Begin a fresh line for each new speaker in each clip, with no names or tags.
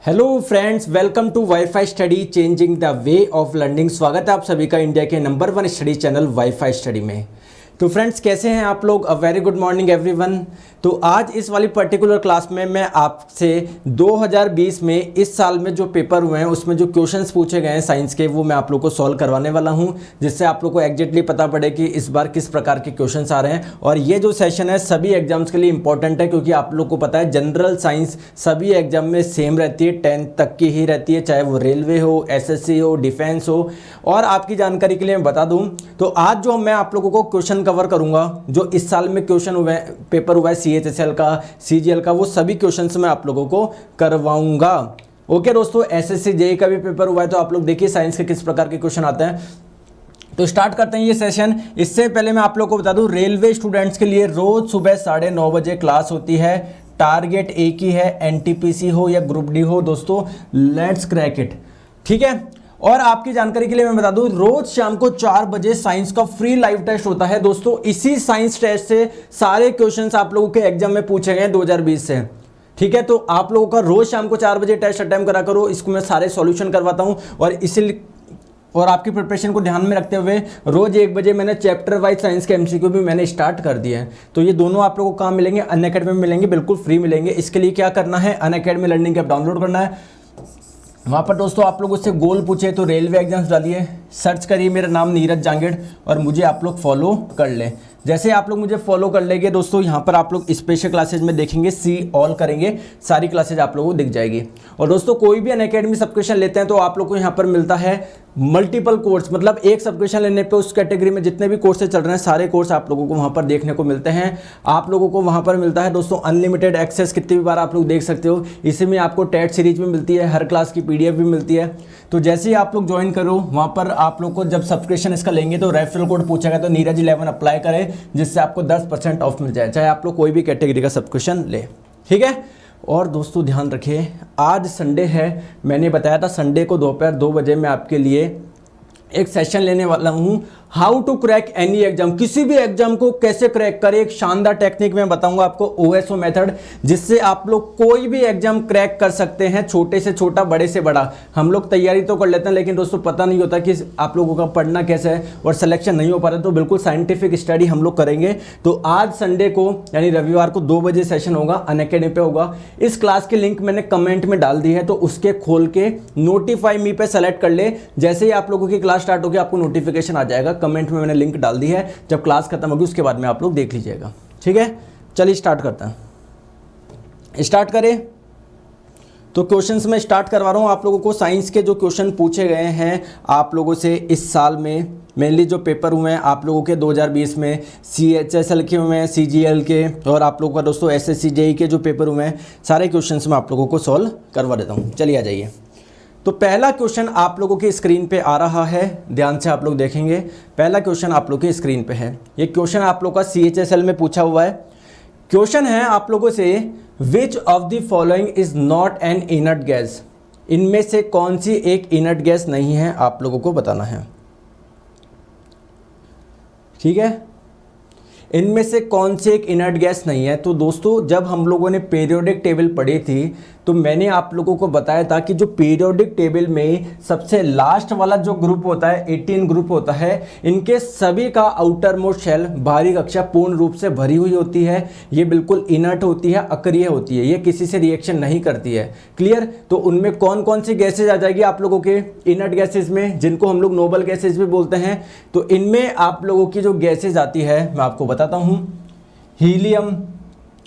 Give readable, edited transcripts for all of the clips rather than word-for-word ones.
Hello friends, welcome to WiFi study changing the way of learning. स्वागत है आप सभी का इंडिया के number 1 study channel WiFi study में। तो फ्रेंड्स, कैसे हैं आप लोग? A very good morning everyone. तो आज इस वाली पर्टिकुलर क्लास में मैं आपसे 2020 में इस साल में जो पेपर हुए हैं उसमें जो क्वेश्चंस पूछे गए हैं साइंस के, वो मैं आप लोग को सॉल्व करवाने वाला हूं, जिससे आप लोग को एग्जैक्टली पता पड़े कि इस बार किस प्रकार के क्वेश्चंस आ रहे हैं। और ये जो सेशन है सभी एग्जाम्स के लिए इंपॉर्टेंट है, क्योंकि आप लोग को पता है जनरल साइंस सभी एग्जाम में सेम रहती है, 10th तक की ही रहती है, चाहे वो रेलवे हो, एसएससी हो, डिफेंस हो। और आपकी जानकारी के लिए मैं बता दूं तो आज जो मैं आप लोगों को क्वेश्चन कवर करूंगा, जो इस साल में क्वेश्चन हुए पेपर हुआ है सीएचएसएल का, सीजीएल का, वो सभी क्वेश्चंस मैं आप लोगों को करवाऊंगा। ओके दोस्तों, एसएससी जेईई का भी पेपर हुआ है, तो आप लोग देखिए साइंस के किस प्रकार के क्वेश्चन आते हैं। तो स्टार्ट करते हैं ये सेशन। इससे पहले मैं आप लोग को बता दूं, रेलवे स्टूडेंट्स के लिए रोज सुबह 9:30 बजे क्लास होती है। टारगेट एक ही है, एनटीपीसी हो या ग्रुप डी हो दोस्तों, लेट्स क्रैक इट। ठीक है। और आपकी जानकारी के लिए मैं बता दूं, रोज शाम को 4 बजे साइंस का फ्री लाइव टेस्ट होता है दोस्तों। इसी साइंस टेस्ट से सारे क्वेश्चंस आप लोगों के एग्जाम में पूछे गए 2020 से। ठीक है, तो आप लोगों का रोज शाम को 4 बजे टेस्ट अटेम्प्ट करा करो, इसको मैं सारे सॉल्यूशन करवाता हूं। और इसीलिए और आपकी प्रिपरेशन को ध्यान में रखते हुए रोज 1 बजे मैंने चैप्टर वाइज साइंस के एमसीक्यू भी मैंने स्टार्ट कर दिया है। तो ये दोनों आप लोगों को कहाँ मिलेंगे? अनअकैडमी में मिलेंगे, बिल्कुल फ्री मिलेंगे। इसके लिए क्या करना है? अनअकैडमी लर्निंग ऐप डाउनलोड करना है। वहाँ पर दोस्तों आप लोग उससे गोल पूछे तो रेलवे एग्जाम्स डालिए, सर्च करिए मेरा नाम नीरज जांगेड़ और मुझे आप लोग फॉलो कर लें। जैसे आप लोग मुझे फॉलो कर लेंगे दोस्तों, यहाँ पर आप लोग स्पेशल क्लासेज में देखेंगे, सी ऑल करेंगे, सारी क्लासेज आप लोगों को दिख जाएगी। और दोस्तों कोई भी अनअकैडमी सब्सक्रिप्शन लेते हैं तो आप लोग को यहाँ पर मिलता है मल्टीपल कोर्स, मतलब एक सब्सक्रिप्शन लेने पे उस कैटेगरी में जितने भी कोर्सेज चल रहे हैं सारे कोर्स आप लोगों को वहाँ पर देखने को मिलते हैं। आप लोगों को वहाँ पर मिलता है दोस्तों अनलिमिटेड एक्सेस, कितनी भी बार आप लोग देख सकते हो। इसी में आपको टेट सीरीज भी मिलती है, हर क्लास की पीडीएफ भी मिलती है। तो जैसे ही आप लोग ज्वाइन करो, वहाँ पर आप लोग को जब सब्सक्रिप्शन इसका लेंगे तो रेफरल कोड पूछेगा, तो नीरज 11 अप्लाई करें, जिससे आपको 10% ऑफ मिल जाए, चाहे आप लोग कोई भी कैटेगरी का सब्सक्रिप्शन ले। ठीक है। और दोस्तों ध्यान रखिए, आज संडे है, मैंने बताया था संडे को दोपहर 2 बजे मैं आपके लिए एक सेशन लेने वाला हूं, how to crack any exam. किसी भी एग्जाम को कैसे क्रैक करें, एक शानदार टेक्निक में बताऊंगा आपको, ओएसओ मेथड, जिससे आप लोग कोई भी एग्जाम क्रैक कर सकते हैं, छोटे से छोटा, बड़े से बड़ा। हम लोग तैयारी तो कर लेते हैं, लेकिन दोस्तों पता नहीं होता कि आप लोगों का पढ़ना कैसे है और सिलेक्शन नहीं हो पा रहा, तो बिल्कुल साइंटिफिक स्टडी हम लोग करेंगे। तो आज संडे को यानी रविवार को 2 बजे सेशन होगा, अनअकैडमी पे होगा। इस क्लास की लिंक मैंने कमेंट में डाल दी है, तो उसके खोल के नोटिफाई मी पे सेलेक्ट कर ले। जैसे ही आप लोगों की क्लास स्टार्ट होगी आपको नोटिफिकेशन आ जाएगा, कमेंट में मैंने लिंक डाल दी है। जब क्लास खत्म होगी उसके बाद में आप लोग देख लीजिएगा। ठीक है, चलिए स्टार्ट करते हैं। स्टार्ट करें तो क्वेश्चंस में स्टार्ट करवा रहा हूं आप लोगों को। साइंस के जो क्वेश्चन पूछे गए हैं आप लोगों से इस साल में, मेनली जो पेपर हुए हैं आप लोगों के 2020 में, सीएचएसएल के हुए हैं, सीजीएल के, और आप लोगों का दोस्तों एसएससी जेईई के जो पेपर हुए हैं, सारे क्वेश्चंस मैं आप लोगों को सॉल्व करवा देता हूँ। चलिए आ जाइए। तो पहला क्वेश्चन आप लोगों की स्क्रीन पे आ रहा है, ध्यान से आप लोग देखेंगे। पहला क्वेश्चन आप लोगों की स्क्रीन पे है। ये क्वेश्चन आप लोगों का सीएचएसएल में पूछा हुआ है। क्वेश्चन है आप लोगों से, which of the following is not an inert gas. इनमें से कौन सी एक इनर्ट गैस नहीं है, आप लोगों को बताना है। ठीक है, इनमें से कौन सी एक इनर्ट गैस नहीं है। तो दोस्तों जब हम लोगों ने पीरियोडिक टेबल पढ़ी थी तो मैंने आप लोगों को बताया था कि जो पीरियोडिक टेबल में सबसे लास्ट वाला जो ग्रुप होता है, 18 ग्रुप होता है, इनके सभी का आउटर मोस्ट शेल, बाहरी कक्षा पूर्ण रूप से भरी हुई होती है। ये बिल्कुल इनर्ट होती है, अक्रिय होती है, ये किसी से रिएक्शन नहीं करती है। क्लियर। तो उनमें कौन कौन सी गैसेज आ जाएगी आप लोगों के इनर्ट गैसेज में, जिनको हम लोग नोबल गैसेज भी बोलते हैं। तो इनमें आप लोगों की जो गैसेज आती है मैं आपको बताता हूँ, helium,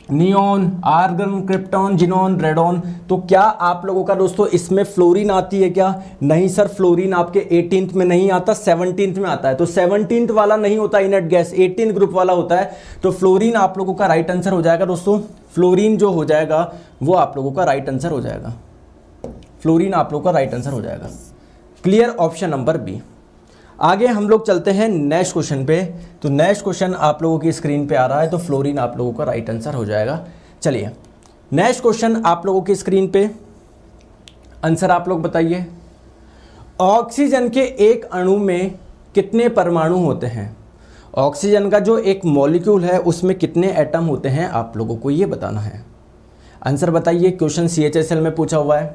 neon, argon, krypton, xenon, radon. तो क्या आप लोगों का दोस्तों इसमें फ्लोरीन आती है क्या? नहीं सर, फ्लोरीन आपके 18th में नहीं आता, 17th में आता है। तो 17th वाला नहीं होता इनर्ट गैस, 18 ग्रुप वाला होता है। तो फ्लोरीन आप लोगों का राइट आंसर हो जाएगा दोस्तों। फ्लोरीन जो हो जाएगा वो आप लोगों का राइट आंसर हो जाएगा। फ्लोरीन आप लोगों का राइट आंसर हो जाएगा। Clear, option number B. आगे हम लोग चलते हैं नेक्स्ट क्वेश्चन पे। तो नेक्स्ट क्वेश्चन आप लोगों की स्क्रीन पे आ रहा है, तो फ्लोरीन आप लोगों का राइट आंसर हो जाएगा। चलिए नेक्स्ट क्वेश्चन आप लोगों की स्क्रीन पे, आंसर आप लोग बताइए। ऑक्सीजन के एक अणु में कितने परमाणु होते हैं? ऑक्सीजन का जो एक मॉलिक्यूल है उसमें कितने एटम होते हैं आप लोगों को ये बताना है। आंसर बताइए। क्वेश्चन सीएचएसएल में पूछा हुआ है।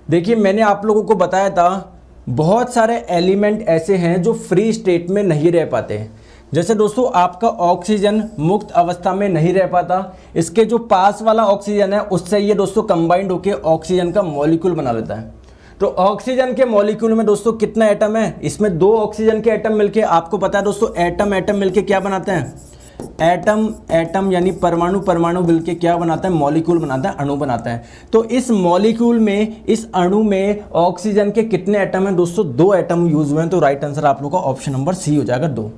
देखिए मैंने आप लोगों को बताया था बहुत सारे एलिमेंट ऐसे हैं जो फ्री स्टेट में नहीं रह पाते हैं। जैसे दोस्तों आपका ऑक्सीजन मुक्त अवस्था में नहीं रह पाता, इसके जो पास वाला ऑक्सीजन है उससे ये दोस्तों कंबाइंड होकर ऑक्सीजन का मॉलिक्यूल बना लेता है। तो ऑक्सीजन के मॉलिक्यूल में दोस्तों कितना एटम है, इसमें 2 ऑक्सीजन के एटम मिलके, आपको पता है दोस्तों एटम मिलके क्या बनाते हैं, एटम यानी परमाणु मिलके क्या बनाता है, मॉलिक्यूल बनाता है, अणु बनाता है। तो इस मॉलिक्यूल में, इस अणु में ऑक्सीजन के कितने एटम हैं दोस्तों, 2 एटम यूज हुए हैं। तो राइट आंसर आप लोगों का ऑप्शन नंबर सी हो जाएगा 2।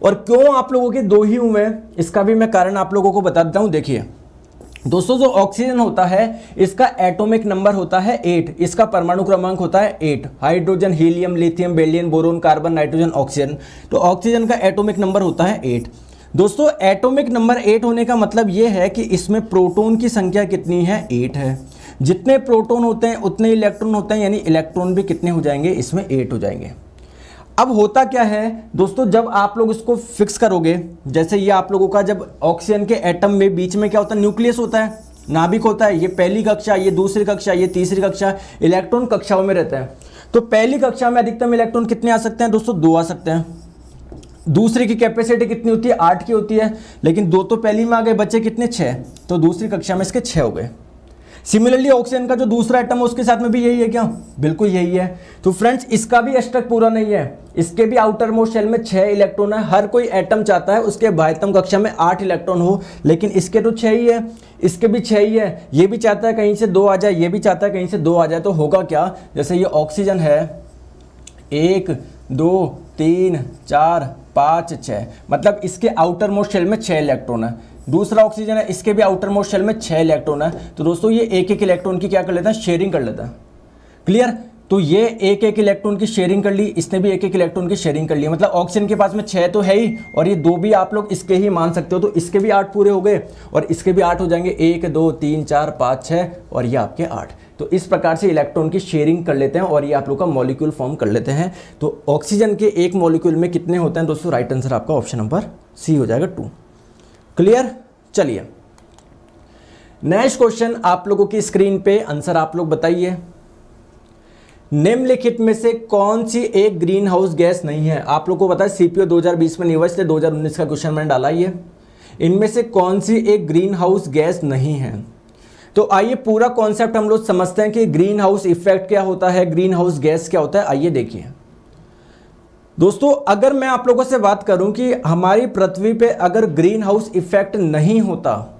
और क्यों आप लोगों के 2 ही हुए हैं, इसका भी मैं कारण आप लोगों को बता देता हूं। देखिए दोस्तों जो ऑक्सीजन होता है इसका एटॉमिक नंबर होता है 8, इसका परमाणु क्रमांक होता है 8। Hydrogen, helium, lithium, beryllium, boron, carbon, nitrogen, oxygen. तो ऑक्सीजन का एटॉमिक नंबर होता है 8। दोस्तों एटॉमिक नंबर 8 होने का मतलब ये है कि इसमें प्रोटॉन की संख्या कितनी है, 8 है। जितने प्रोटॉन होते हैं उतने इलेक्ट्रॉन होते हैं, यानी इलेक्ट्रॉन भी कितने हो जाएंगे, इसमें 8 हो जाएंगे। अब होता क्या है दोस्तों, जब आप लोग इसको फिक्स करोगे, जैसे ये आप लोगों का जब ऑक्सीजन के एटम में बीच में क्या होता है, न्यूक्लियस होता है, नाभिक होता है। ये पहली कक्षा, ये दूसरी कक्षा, ये तीसरी कक्षा, इलेक्ट्रॉन कक्षाओं में रहता है। तो पहली कक्षा में अधिकतम इलेक्ट्रॉन कितने आ सकते हैं दोस्तों, 2 आ सकते हैं। दूसरी की कैपेसिटी कितनी होती है, 8 की होती है, लेकिन 2 तो पहली में आ गए, बचे कितने, 6। तो दूसरी कक्षा में इसके 6 हो गए। सिमिलरली ऑक्सीजन का जो दूसरा एटम है उसके साथ में भी यही है क्या, बिल्कुल यही है। तो फ्रेंड्स इसका भी अष्टक पूरा नहीं है, इसके भी आउटर मोस्ट शेल में 6 इलेक्ट्रॉन है। हर कोई एटम चाहता है उसके बाह्यतम कक्षा में 8 इलेक्ट्रॉन हो, लेकिन इसके तो 6 ही है, इसके भी 6 ही है। ये भी चाहता है कहीं से 2 आ जाए, ये भी चाहता है कहीं से 2 आ जाए। तो होगा क्या, जैसे ये ऑक्सीजन है 1 2 3 4 5 6, मतलब इसके आउटर मोस्ट शेल में 6 इलेक्ट्रॉन है। दूसरा ऑक्सीजन है, इसके भी आउटर मोस्ट शेल में 6 इलेक्ट्रॉन है। तो दोस्तों ये एक इलेक्ट्रॉन की क्या कर लेता है, शेयरिंग कर लेता है। क्लियर। तो ये एक इलेक्ट्रॉन की शेयरिंग कर ली, इसने भी एक इलेक्ट्रॉन की शेयरिंग कर ली। मतलब ऑक्सीजन के पास में 6 तो है ही, और ये 2 भी आप लोग इसके ही मान सकते हो। तो इसके भी 8 पूरे हो गए और इसके भी 8 हो जाएंगे, 1 2 3 4 5 6 और ये आपके 8। तो इस प्रकार से इलेक्ट्रॉन की शेयरिंग कर लेते हैं और ये आप लोग का मॉलिक्यूल फॉर्म कर लेते हैं। तो ऑक्सीजन के एक मॉलिक्यूल में कितने होते हैं दोस्तों, राइट आंसर आपका ऑप्शन नंबर सी हो जाएगा 2। क्लियर। चलिए नेक्स्ट क्वेश्चन आप लोगों की स्क्रीन पे, आंसर आप लोग बताइए। निम्नलिखित में से कौन सी एक ग्रीन हाउस गैस नहीं है। आप लोग को पता है सीपीओ 2020 में नहीं हुआ, इसलिए 2019 का क्वेश्चन मैंने डाला ही है। इनमें से कौन सी एक ग्रीन हाउस गैस नहीं है। तो आइए पूरा कॉन्सेप्ट हम लोग समझते हैं कि ग्रीन हाउस इफेक्ट क्या होता है, ग्रीन हाउस गैस क्या होता है। आइए देखिए दोस्तों, अगर मैं आप लोगों से बात करूं कि हमारी पृथ्वी पे अगर ग्रीन हाउस इफेक्ट नहीं होता,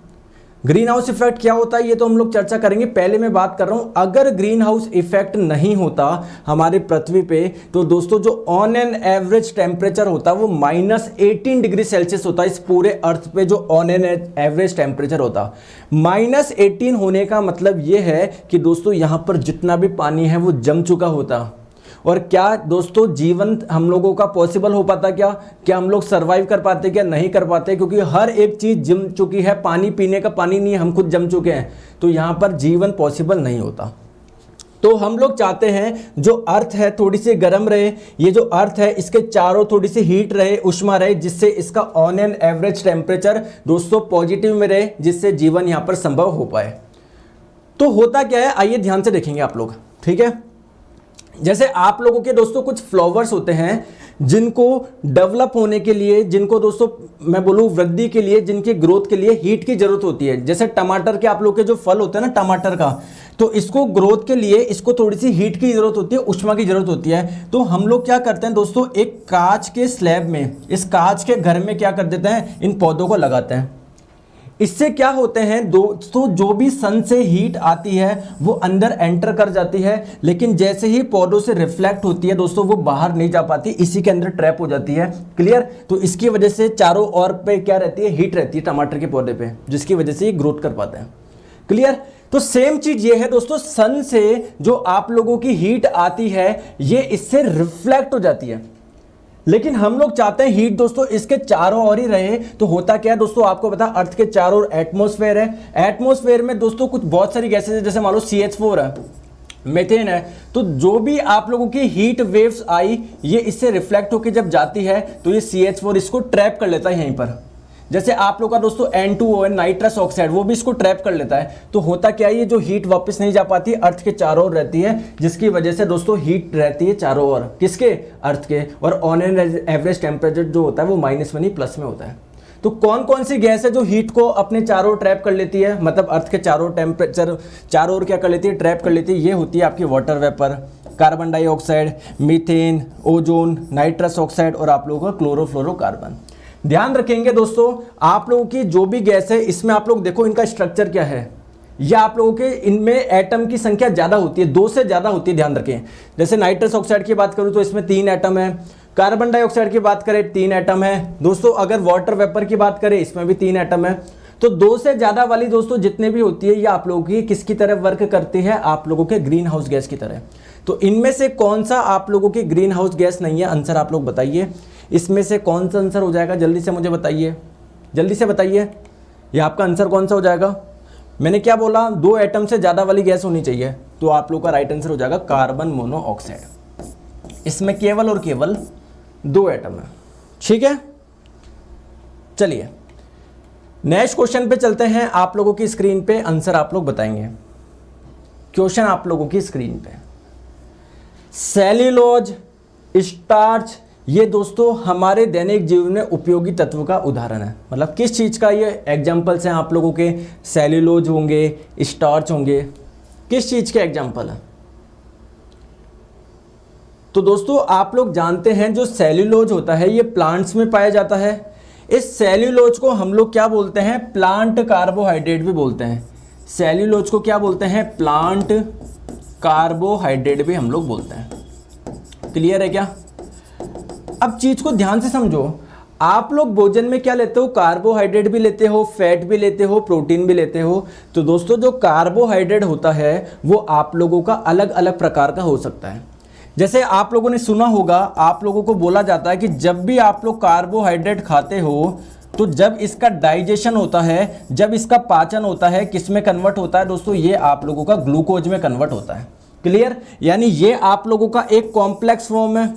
ग्रीन हाउस इफेक्ट क्या होता है ये तो हम लोग चर्चा करेंगे। पहले मैं बात कर रहा हूं, अगर ग्रीन हाउस इफेक्ट नहीं होता हमारे पृथ्वी पे, तो दोस्तों जो ऑन एन एवरेज टेम्परेचर होता है वो -18 डिग्री सेल्सियस होता है। इस पूरे अर्थ पे जो ऑन एन एवरेज टेम्परेचर होता, -18 होने का मतलब ये है कि दोस्तों यहां पर जितना भी पानी है वो जम चुका होता। और क्या दोस्तों जीवन हम लोगों का पॉसिबल हो पाता, क्या हम लोग सरवाइव कर पाते, क्या नहीं कर पाते, क्योंकि हर एक चीज जम चुकी है। पानी पीने का पानी नहीं है, हम खुद जम चुके हैं, तो यहां पर जीवन पॉसिबल नहीं होता। तो हम लोग चाहते हैं जो अर्थ है थोड़ी सी गर्म रहे, ये जो अर्थ है इसके चारों थोड़ी सी हीट रहे, उष्मा रहे, जिससे इसका ऑन एन एवरेज टेम्परेचर दोस्तों पॉजिटिव में रहे, जिससे जीवन यहां पर संभव हो पाए। तो होता क्या है, आइए ध्यान से देखेंगे आप लोग। ठीक है, जैसे आप लोगों के दोस्तों कुछ फ्लावर्स होते हैं जिनको डेवलप होने के लिए, जिनको दोस्तों मैं बोलूँ वृद्धि के लिए, जिनके ग्रोथ के लिए हीट की जरूरत होती है। जैसे टमाटर के आप लोग के जो फल होते हैं ना टमाटर का, तो इसको ग्रोथ के लिए इसको थोड़ी सी हीट की जरूरत होती है, उष्मा की जरूरत होती है। तो हम लोग क्या करते हैं दोस्तों, एक कांच के स्लैब में, इस कांच के घर में क्या कर देते हैं, इन पौधों को लगाते हैं। इससे क्या होते हैं दोस्तों, जो भी सन से हीट आती है वो अंदर एंटर कर जाती है, लेकिन जैसे ही पौधों से रिफ्लेक्ट होती है दोस्तों वो बाहर नहीं जा पाती, इसी के अंदर ट्रैप हो जाती है। क्लियर। तो इसकी वजह से चारों ओर पे क्या रहती है, हीट रहती है टमाटर के पौधे पे, जिसकी वजह से ये ग्रोथ कर पाते हैं। क्लियर। तो सेम चीज ये है दोस्तों, सन से जो आप लोगों की हीट आती है ये इससे रिफ्लेक्ट हो जाती है, लेकिन हम लोग चाहते हैं हीट दोस्तों इसके चारों ओर ही रहे। तो होता क्या है दोस्तों, आपको पता है अर्थ के चारों ओर एटमॉस्फेयर है। एटमॉस्फेयर में दोस्तों कुछ बहुत सारी गैसेज है, जैसे मान लो CH4 है, मीथेन है। तो जो भी आप लोगों की हीट वेव्स आई, ये इससे रिफ्लेक्ट होकर जब जाती है तो ये CH4 इसको ट्रैप कर लेता है यहीं पर। जैसे आप लोग का दोस्तों N2O है नाइट्रस ऑक्साइड, वो भी इसको ट्रैप कर लेता है। तो होता क्या है, ये जो हीट वापस नहीं जा पाती अर्थ के चारों ओर रहती है, जिसकी वजह से दोस्तों हीट रहती है चारों ओर, किसके, अर्थ के। और ऑन एन एवरेज टेम्परेचर जो होता है वो -1 प्लस में होता है। तो कौन कौन सी गैस है जो हीट को अपने चारों ओर ट्रैप कर लेती है, मतलब अर्थ के चारों टेम्परेचर चारों ओर क्या कर लेती है, ट्रैप कर लेती है। ये होती है आपकी water vapour, carbon dioxide, methane, ozone, nitrous oxide और आप लोगों का क्लोरोफ्लोरोकार्बन। ध्यान रखेंगे दोस्तों, आप लोगों की जो भी गैस है इसमें आप लोग देखो इनका स्ट्रक्चर क्या है, या आप लोगों के इनमें एटम की संख्या ज़्यादा होती है, 2 से ज़्यादा होती है, ध्यान रखें। जैसे नाइट्रस ऑक्साइड की बात करूँ तो इसमें 3 एटम है, कार्बन डाइऑक्साइड की बात करें 3 एटम है दोस्तों, अगर वाटर वेपर की बात करें इसमें भी 3 एटम है। तो 2 से ज़्यादा वाली दोस्तों जितने भी होती है ये आप लोगों की किसकी तरह वर्क करती है, आप लोगों के ग्रीन हाउस गैस की तरह। तो इनमें से कौन सा आप लोगों की ग्रीन हाउस गैस नहीं है, आंसर आप लोग बताइए। इसमें से कौन सा आंसर हो जाएगा, जल्दी से मुझे बताइए, जल्दी से बताइए, ये आपका आंसर कौन सा हो जाएगा। मैंने क्या बोला, 2 एटम से ज़्यादा वाली गैस होनी चाहिए, तो आप लोग का राइट आंसर हो जाएगा कार्बन मोनोऑक्साइड। इसमें केवल और केवल 2 एटम है, ठीक है। चलिए नेक्स्ट क्वेश्चन पे चलते हैं। आप लोगों की स्क्रीन पे आंसर आप लोग बताएंगे। क्वेश्चन आप लोगों की स्क्रीन पे, सेल्यूलोज, स्टार्च, ये दोस्तों हमारे दैनिक जीवन में उपयोगी तत्व का उदाहरण है। मतलब किस चीज़ का ये एग्जाम्पल्स हैं आप लोगों के, सेल्यूलोज होंगे, स्टार्च होंगे, किस चीज़ के एग्जाम्पल है। तो दोस्तों आप लोग जानते हैं जो सेल्यूलोज होता है ये प्लांट्स में पाया जाता है। इस सेल्यूलोज को हम लोग क्या बोलते हैं, प्लांट कार्बोहाइड्रेट भी बोलते हैं। सेल्यूलोज को क्या बोलते हैं, प्लांट कार्बोहाइड्रेट भी हम लोग बोलते हैं। क्लियर है क्या। अब चीज को ध्यान से समझो, आप लोग भोजन में क्या लेते हो, कार्बोहाइड्रेट भी लेते हो, फैट भी लेते हो, प्रोटीन भी लेते हो। तो दोस्तों जो कार्बोहाइड्रेट होता है वो आप लोगों का अलग अलग प्रकार का हो सकता है। जैसे आप लोगों ने सुना होगा, आप लोगों को बोला जाता है कि जब भी आप लोग कार्बोहाइड्रेट खाते हो तो जब इसका डाइजेशन होता है, जब इसका पाचन होता है, किस में कन्वर्ट होता है दोस्तों, ये आप लोगों का ग्लूकोज में कन्वर्ट होता है। क्लियर, यानी ये आप लोगों का एक कॉम्प्लेक्स फॉर्म है,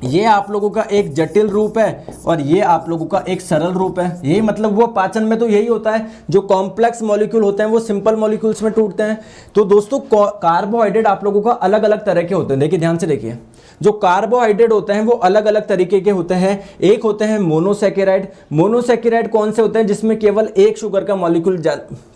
ये आप लोगों का एक जटिल रूप है और ये आप लोगों का एक सरल रूप है। यही मतलब वो पाचन में तो यही होता है, जो कॉम्प्लेक्स मॉलिक्यूल होते हैं वो सिंपल मॉलिक्यूल्स में टूटते हैं। तो दोस्तों कार्बोहाइड्रेट आप लोगों का अलग अलग तरह के होते हैं। देखिए ध्यान से देखिए, जो कार्बोहाइड्रेट होते हैं वो अलग अलग तरीके के होते हैं। एक होते हैं मोनोसैकेराइड। मोनोसैकेराइड कौन से होते हैं, जिसमें केवल एक शुगर का मॉलिक्यूल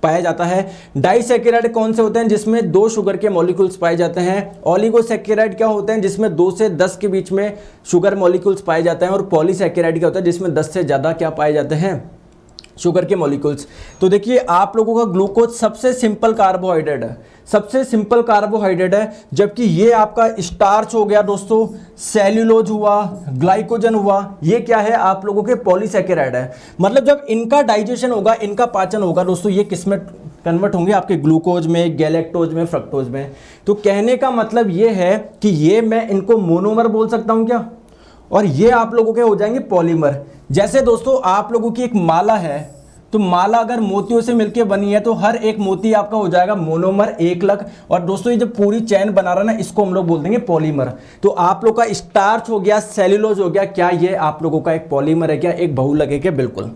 पाया जाता है। डाइसैकेराइड कौन से होते हैं, जिसमें 2 शुगर के मॉलिक्यूल्स पाए जाते हैं। ओलिगोसैकेराइड क्या होते हैं, जिसमें 2 से 10 के बीच में शुगर मॉलिक्यूल्स पाए जाते हैं। और पॉलीसैकेराइड क्या होता है, जिसमें 10 से ज़्यादा क्या पाए जाते हैं, शुगर के मॉलिक्यूल्स। तो देखिए आप लोगों का ग्लूकोज सबसे सिंपल कार्बोहाइड्रेट है, सबसे सिंपल कार्बोहाइड्रेट है। जबकि ये आपका स्टार्च हो गया दोस्तों, सेल्यूलोज हुआ, ग्लाइकोजन हुआ, ये क्या है आप लोगों के पॉलीसैकेराइड है। मतलब जब इनका डाइजेशन होगा, इनका पाचन होगा दोस्तों, ये किस में कन्वर्ट होंगे, आपके ग्लूकोज में, गैलेक्टोज में, फ्रक्टोज में। तो कहने का मतलब ये है कि ये मैं इनको मोनोमर बोल सकता हूँ क्या, और ये आप लोगों के हो जाएंगे पॉलीमर। जैसे दोस्तों आप लोगों की एक माला है, तो माला अगर मोतियों से मिलकर बनी है तो हर एक मोती आपका हो जाएगा मोनोमर 1 लाख। और दोस्तों ये जो पूरी चैन बना रहा है ना, इसको हम लोग बोल देंगे पॉलीमर। तो आप लोग का स्टार्च हो गया, सेल्यूलोज हो गया, क्या ये आप लोगों का एक पॉलीमर है क्या, एक बहुलक है क्या, बिल्कुल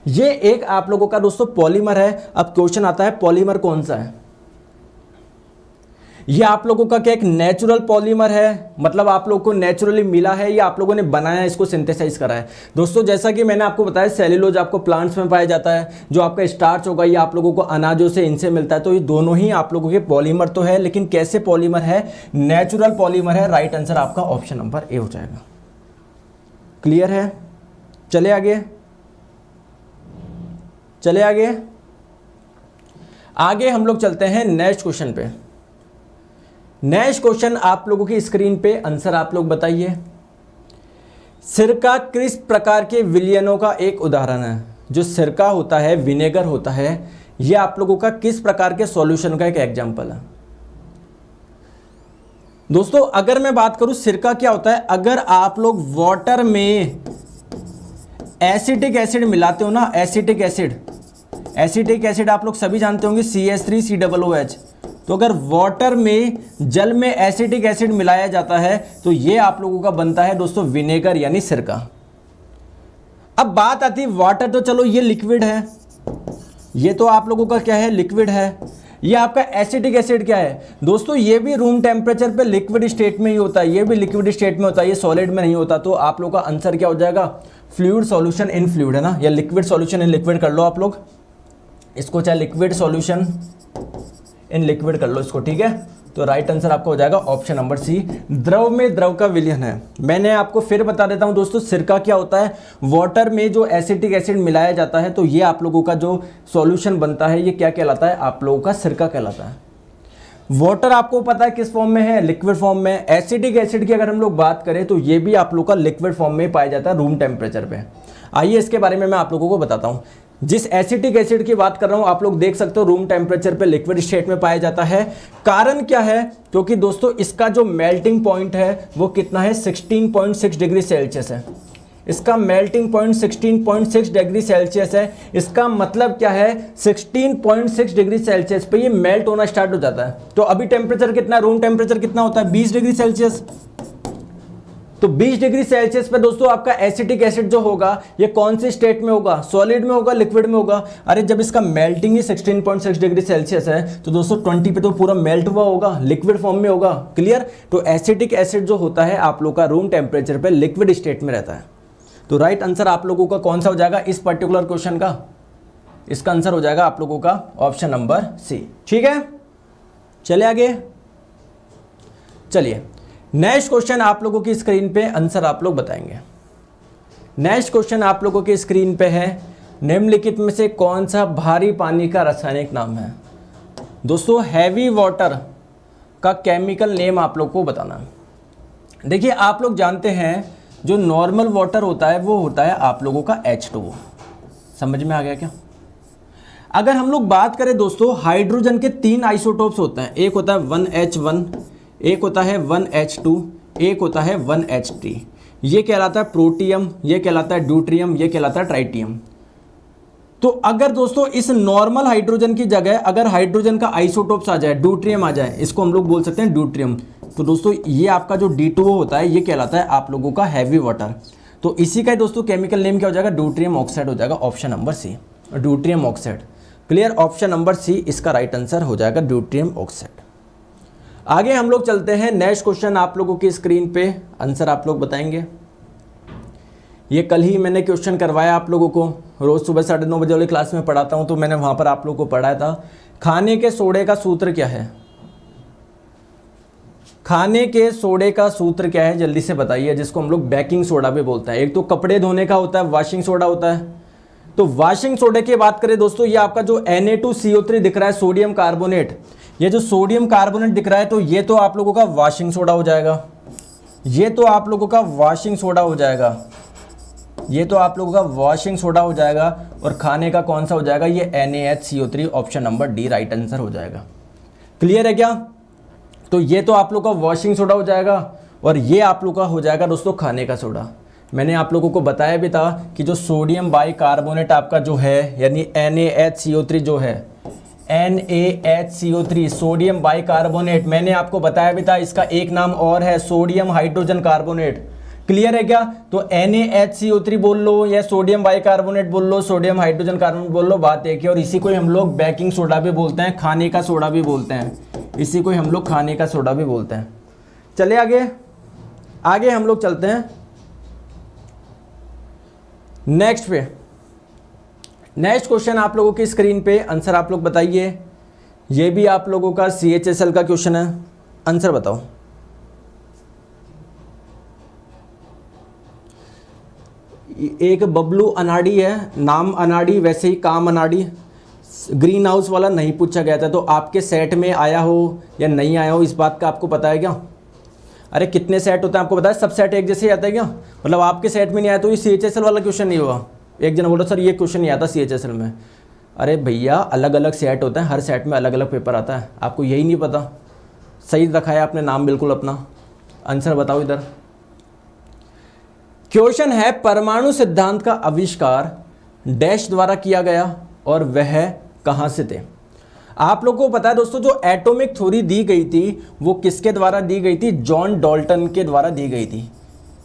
ये एक आप लोगों का दोस्तों पॉलीमर है। अब क्वेश्चन आता है पॉलीमर कौन सा है। ये आप लोगों का क्या एक नेचुरल पॉलीमर है, मतलब आप लोगों को नेचुरली मिला है या आप लोगों ने बनाया, इसको सिंथेसाइज करा है। दोस्तों जैसा कि मैंने आपको बताया सेल्यूलोज आपको प्लांट्स में पाया जाता है, जो आपका स्टार्च होगा ये आप लोगों को अनाजों से, इनसे मिलता है। तो ये दोनों ही आप लोगों के पॉलीमर तो है, लेकिन कैसे पॉलीमर है, नेचुरल पॉलीमर है। राइट आंसर आपका ऑप्शन नंबर ए हो जाएगा। क्लियर है, चले आगे, चले आगे। आगे हम लोग चलते हैं नेक्स्ट क्वेश्चन पे। नेक्स्ट क्वेश्चन आप लोगों की स्क्रीन पे, आंसर आप लोग बताइए। सिरका किस प्रकार के विलयनों का एक उदाहरण है। जो सिरका होता है, विनेगर होता है, ये आप लोगों का किस प्रकार के सॉल्यूशन का एक एग्जांपल है। दोस्तों अगर मैं बात करूं सिरका क्या होता है, अगर आप लोग वाटर में एसिटिक एसिड मिलाते हो ना, एसिटिक एसिड आप लोग सभी जानते होंगे CH3COOH। तो अगर वाटर में, जल में एसिटिक एसिड मिलाया जाता है तो ये आप लोगों का बनता है दोस्तों विनेगर यानी सिरका। अब बात आती है वाटर, तो चलो ये लिक्विड है, ये तो आप लोगों का क्या है, लिक्विड है। ये आपका एसिटिक एसिड क्या है दोस्तों, ये भी रूम टेम्परेचर पे लिक्विड स्टेट में ही होता है, ये भी लिक्विड स्टेट में होता है, ये सॉलिड में नहीं होता। तो आप लोग का आंसर क्या हो जाएगा, फ्लूइड सॉल्यूशन इन फ्लूइड, है ना, या लिक्विड सॉल्यूशन इन लिक्विड कर लो आप लोग इसको, चाहे लिक्विड सॉल्यूशन इन लिक्विड कर लो इसको, ठीक है। तो राइट आंसर आपका हो जाएगा ऑप्शन नंबर सी, द्रव में द्रव का विलयन है। मैंने आपको फिर बता देता हूं दोस्तों, सिरका क्या होता है, वाटर में जो एसिटिक एसिड मिलाया जाता है तो ये आप लोगों का जो सॉल्यूशन बनता है ये क्या कहलाता है, आप लोगों का सिरका कहलाता है। वाटर आपको पता है किस फॉर्म में है, लिक्विड फॉर्म में। एसिटिक एसिड की अगर हम लोग बात करें तो ये भी आप लोग का लिक्विड फॉर्म में पाया जाता है रूम टेम्परेचर पे। आइए इसके बारे में मैं आप लोगों को बताता हूँ। जिस एसिटिक एसिड की बात कर रहा हूं आप लोग देख सकते हो रूम टेम्परेचर पे लिक्विड स्टेट में पाया जाता है। कारण क्या है, क्योंकि दोस्तों इसका जो मेल्टिंग पॉइंट है वो कितना है, 16.6 डिग्री सेल्सियस है। इसका मेल्टिंग पॉइंट 16.6 डिग्री सेल्सियस है। इसका मतलब क्या है, 16.6 डिग्री सेल्सियस पे ये मेल्ट होना स्टार्ट हो जाता है। तो अभी टेम्परेचर कितना, रूम टेम्परेचर कितना होता है, 20 डिग्री सेल्सियस। तो 20 डिग्री सेल्सियस पे दोस्तों आपका एसिटिक एसिड जो होगा ये कौन सी स्टेट में होगा, सॉलिड में होगा, लिक्विड में होगा। अरे जब इसका मेल्टिंग ही 16.6 डिग्री सेल्सियस है तो दोस्तों 20 पे तो पूरा मेल्ट हुआ होगा, लिक्विड फॉर्म में होगा। क्लियर। तो एसिटिक एसिड जो होता है आप लोग का रूम टेम्परेचर पे लिक्विड स्टेट में रहता है। तो राइट आंसर आप लोगों का कौन सा हो जाएगा इस पर्टिकुलर क्वेश्चन का, इसका आंसर हो जाएगा आप लोगों का ऑप्शन नंबर सी। ठीक है, चले आगे। चलिए नेक्स्ट क्वेश्चन आप लोगों की स्क्रीन पे आंसर आप लोग बताएंगे। नेक्स्ट क्वेश्चन आप लोगों की स्क्रीन पे है, निम्नलिखित में से कौन सा भारी पानी का रासायनिक नाम है। दोस्तों हैवी वाटर का केमिकल नेम आप लोग को बताना। देखिए आप लोग जानते हैं जो नॉर्मल वाटर होता है वो होता है आप लोगों का H2O। समझ में आ गया क्या। अगर हम लोग बात करें दोस्तों हाइड्रोजन के 3 आइसोटोप्स होते हैं, एक होता है 1H1, एक होता है 1H2, एक होता है 1H3। ये कहलाता है प्रोटियम, ये कहलाता है ड्यूट्रियम, ये कहलाता है ट्राइटियम। तो अगर दोस्तों इस नॉर्मल हाइड्रोजन की जगह अगर हाइड्रोजन का आइसोटोप्स आ जाए, ड्यूट्रियम आ जाए, इसको हम लोग बोल सकते हैं ड्यूट्रियम। तो दोस्तों ये आपका जो D2O होता है ये कहलाता है आप लोगों का हैवी वाटर। तो इसी का दोस्तों केमिकल नेम क्या हो जाएगा, ड्यूट्रियम ऑक्साइड हो जाएगा, option number C, deuterium oxide. Clear, option number C इसका राइट आंसर हो जाएगा ड्यूट्रियम ऑक्साइड। आगे हम लोग चलते हैं। नेक्स्ट क्वेश्चन आप लोगों की स्क्रीन पे आंसर आप लोग बताएंगे। ये कल ही मैंने क्वेश्चन करवाया आप लोगों को, रोज सुबह 9:30 बजे वाली क्लास में पढ़ाता हूं, तो मैंने वहां पर आप लोगों को पढ़ाया था। खाने के सोडे का सूत्र क्या है, खाने के सोडे का सूत्र क्या है, जल्दी से बताइए, जिसको हम लोग बेकिंग सोडा भी बोलते हैं। एक तो कपड़े धोने का होता है वॉशिंग सोडा होता है। तो वॉशिंग सोडे की बात करें दोस्तों, ये आपका जो Na2CO3 दिख रहा है सोडियम कार्बोनेट, ये जो सोडियम कार्बोनेट दिख रहा है तो ये तो आप लोगों का वॉशिंग सोडा हो जाएगा, ये तो आप लोगों का वॉशिंग सोडा हो जाएगा, ये तो आप लोगों का वॉशिंग सोडा हो जाएगा। और खाने का कौन सा हो जाएगा, ये NaHCO3, option number D right answer हो जाएगा। क्लियर है क्या। तो ये तो आप लोग का वॉशिंग सोडा हो जाएगा और ये आप लोग का हो जाएगा दोस्तों खाने का सोडा। मैंने आप लोगों को बताया भी था कि जो सोडियम बाइकार्बोनेट आपका जो है यानी NaHCO3 जो है, NaHCO3 सोडियम बाइकार्बोनेट, मैंने आपको बताया भी था इसका एक नाम और है सोडियम हाइड्रोजन कार्बोनेट। क्लियर है क्या। तो NaHCO3 बोल लो या सोडियम बाइकार्बोनेट बोल लो, सोडियम हाइड्रोजन कार्बोनेट बोल लो, बात एक है। और इसी को हम लोग बेकिंग सोडा भी बोलते हैं, खाने का सोडा भी बोलते हैं, इसी को हम लोग खाने का सोडा भी बोलते हैं। चले आगे, आगे हम लोग चलते हैं नेक्स्ट पे। नेक्स्ट क्वेश्चन आप लोगों की स्क्रीन पे आंसर आप लोग बताइए। ये भी आप लोगों का CHSL का क्वेश्चन है, आंसर बताओ। एक बबलू अनाड़ी है, नाम अनाड़ी वैसे ही काम अनाड़ी। ग्रीन हाउस वाला नहीं पूछा गया था, तो आपके सेट में आया हो या नहीं आया हो इस बात का आपको पता है क्या। अरे कितने सेट होते हैं आपको पता है, सब सेट एक जैसे ही आता है क्या, मतलब आपके सेट में नहीं आया तो ये CHSL वाला क्वेश्चन नहीं हुआ। एक जन बोलो सर ये क्वेश्चन नहीं आता CHSL में। अरे भैया अलग अलग सेट होता है, हर सेट में अलग अलग पेपर आता है, आपको यही नहीं पता। सही रखा है आपने नाम बिल्कुल अपना। आंसर बताओ इधर। क्वेश्चन है परमाणु सिद्धांत का आविष्कार डैश द्वारा किया गया और वह कहां से थे। आप लोगों को पता है दोस्तों जो एटॉमिक थ्योरी दी गई थी वो किसके द्वारा दी गई थी, जॉन डाल्टन के द्वारा दी गई थी।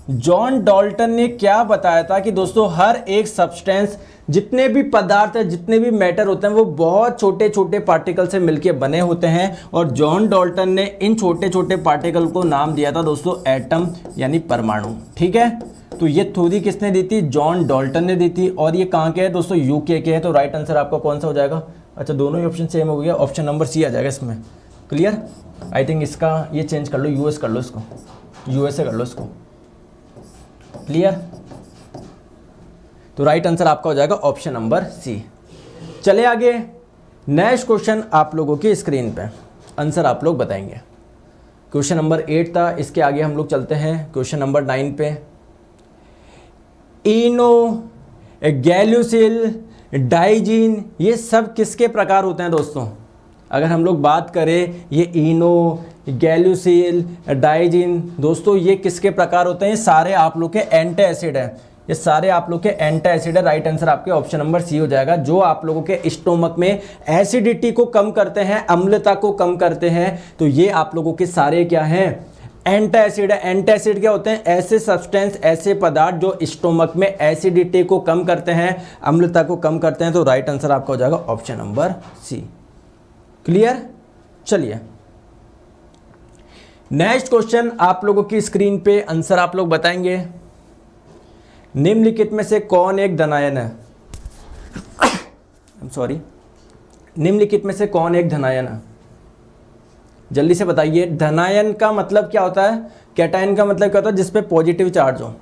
जॉन डाल्टन ने क्या बताया था कि दोस्तों हर एक सब्सटेंस, जितने भी पदार्थ है, जितने भी मैटर होते हैं, वो बहुत छोटे छोटे पार्टिकल से मिलकर बने होते हैं। और जॉन डाल्टन ने इन छोटे छोटे पार्टिकल को नाम दिया था दोस्तों एटम, यानी परमाणु। ठीक है, तो ये थ्योरी किसने दी थी? जॉन डाल्टन ने दी थी। और ये कहाँ के है दोस्तों? यूके के है। तो राइट आंसर आपका कौन सा हो जाएगा? अच्छा, दोनों ही ऑप्शन सेम हो गया, ऑप्शन नंबर सी आ जाएगा इसमें। क्लियर? आई थिंक इसका ये चेंज कर लो, यूएस कर लो इसको, यूएसए कर लो इसको। क्लियर? तो राइट आंसर आपका हो जाएगा ऑप्शन नंबर सी। चले आगे, नेक्स्ट क्वेश्चन आप लोगों की स्क्रीन पे, आंसर आप लोग बताएंगे। क्वेश्चन नंबर 8 था, इसके आगे हम लोग चलते हैं क्वेश्चन नंबर 9 पे। इनो, गैल्यूसिल, डाइजीन, ये सब किसके प्रकार होते हैं दोस्तों? अगर हम लोग बात करें ये इनो, गैल्यूसिल, डाइजीन, दोस्तों ये किसके प्रकार होते हैं? ये सारे आप लोग के एंटी एसिड है, ये सारे आप लोग के एंटी एसिड है। राइट आंसर आपके ऑप्शन नंबर सी हो जाएगा। जो आप लोगों के स्टोमक में एसिडिटी को कम करते हैं, अम्लता को कम करते हैं, तो ये आप लोगों के सारे क्या हैं? एंटी एसिड है। एंटी एसिड क्या होते हैं? ऐसे सब्सटेंस, ऐसे पदार्थ जो स्टोमक में एसिडिटी को कम करते हैं, अम्लता को कम करते हैं। तो राइट आंसर आपका हो जाएगा ऑप्शन नंबर सी। क्लियर? चलिए नेक्स्ट क्वेश्चन आप लोगों की स्क्रीन पे, आंसर आप लोग बताएंगे। निम्नलिखित में से कौन एक धनायन है? सॉरी, निम्नलिखित में से कौन एक धनायन है? जल्दी से बताइए। धनायन का मतलब क्या होता है? कैटायन का मतलब क्या होता है? जिस पे पॉजिटिव चार्ज हो।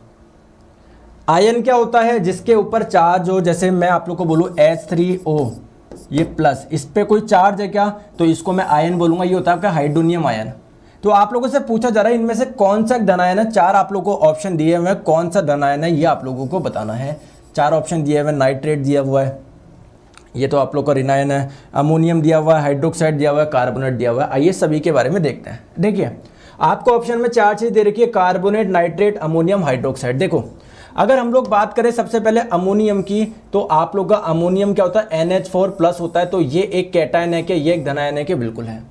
आयन क्या होता है? जिसके ऊपर चार्ज हो। जैसे मैं आप लोग को बोलूँ H3O, ये प्लस, इस पे कोई चार्ज है क्या? तो इसको मैं आयन बोलूंगा। ये होता है आपका हाइड्रोनियम आयन। तो आप लोगों से पूछा जा रहा है इनमें से कौन सा धनायन है? 4 आप लोगों को ऑप्शन दिए हुए हैं, कौन सा धनायन है ये आप लोगों को बताना है। 4 ऑप्शन दिए हुए हैं। नाइट्रेट दिया हुआ है, ये तो आप लोग का ऋणायन है। अमोनियम दिया हुआ है, हाइड्रोक्साइड दिया हुआ है, कार्बोनेट दिया हुआ है। आइए सभी के बारे में देखते हैं। देखिए आपको ऑप्शन में 4 चीज़ दे रखी है, कार्बोनेट, नाइट्रेट, अमोनियम, हाइड्रोक्साइड। देखो अगर हम लोग बात करें सबसे पहले अमोनियम की, तो आप लोग का अमोनियम क्या होता है? NH4+ होता है। तो ये एक कैटायन है कि ये एक धनायन है कि? बिल्कुल है।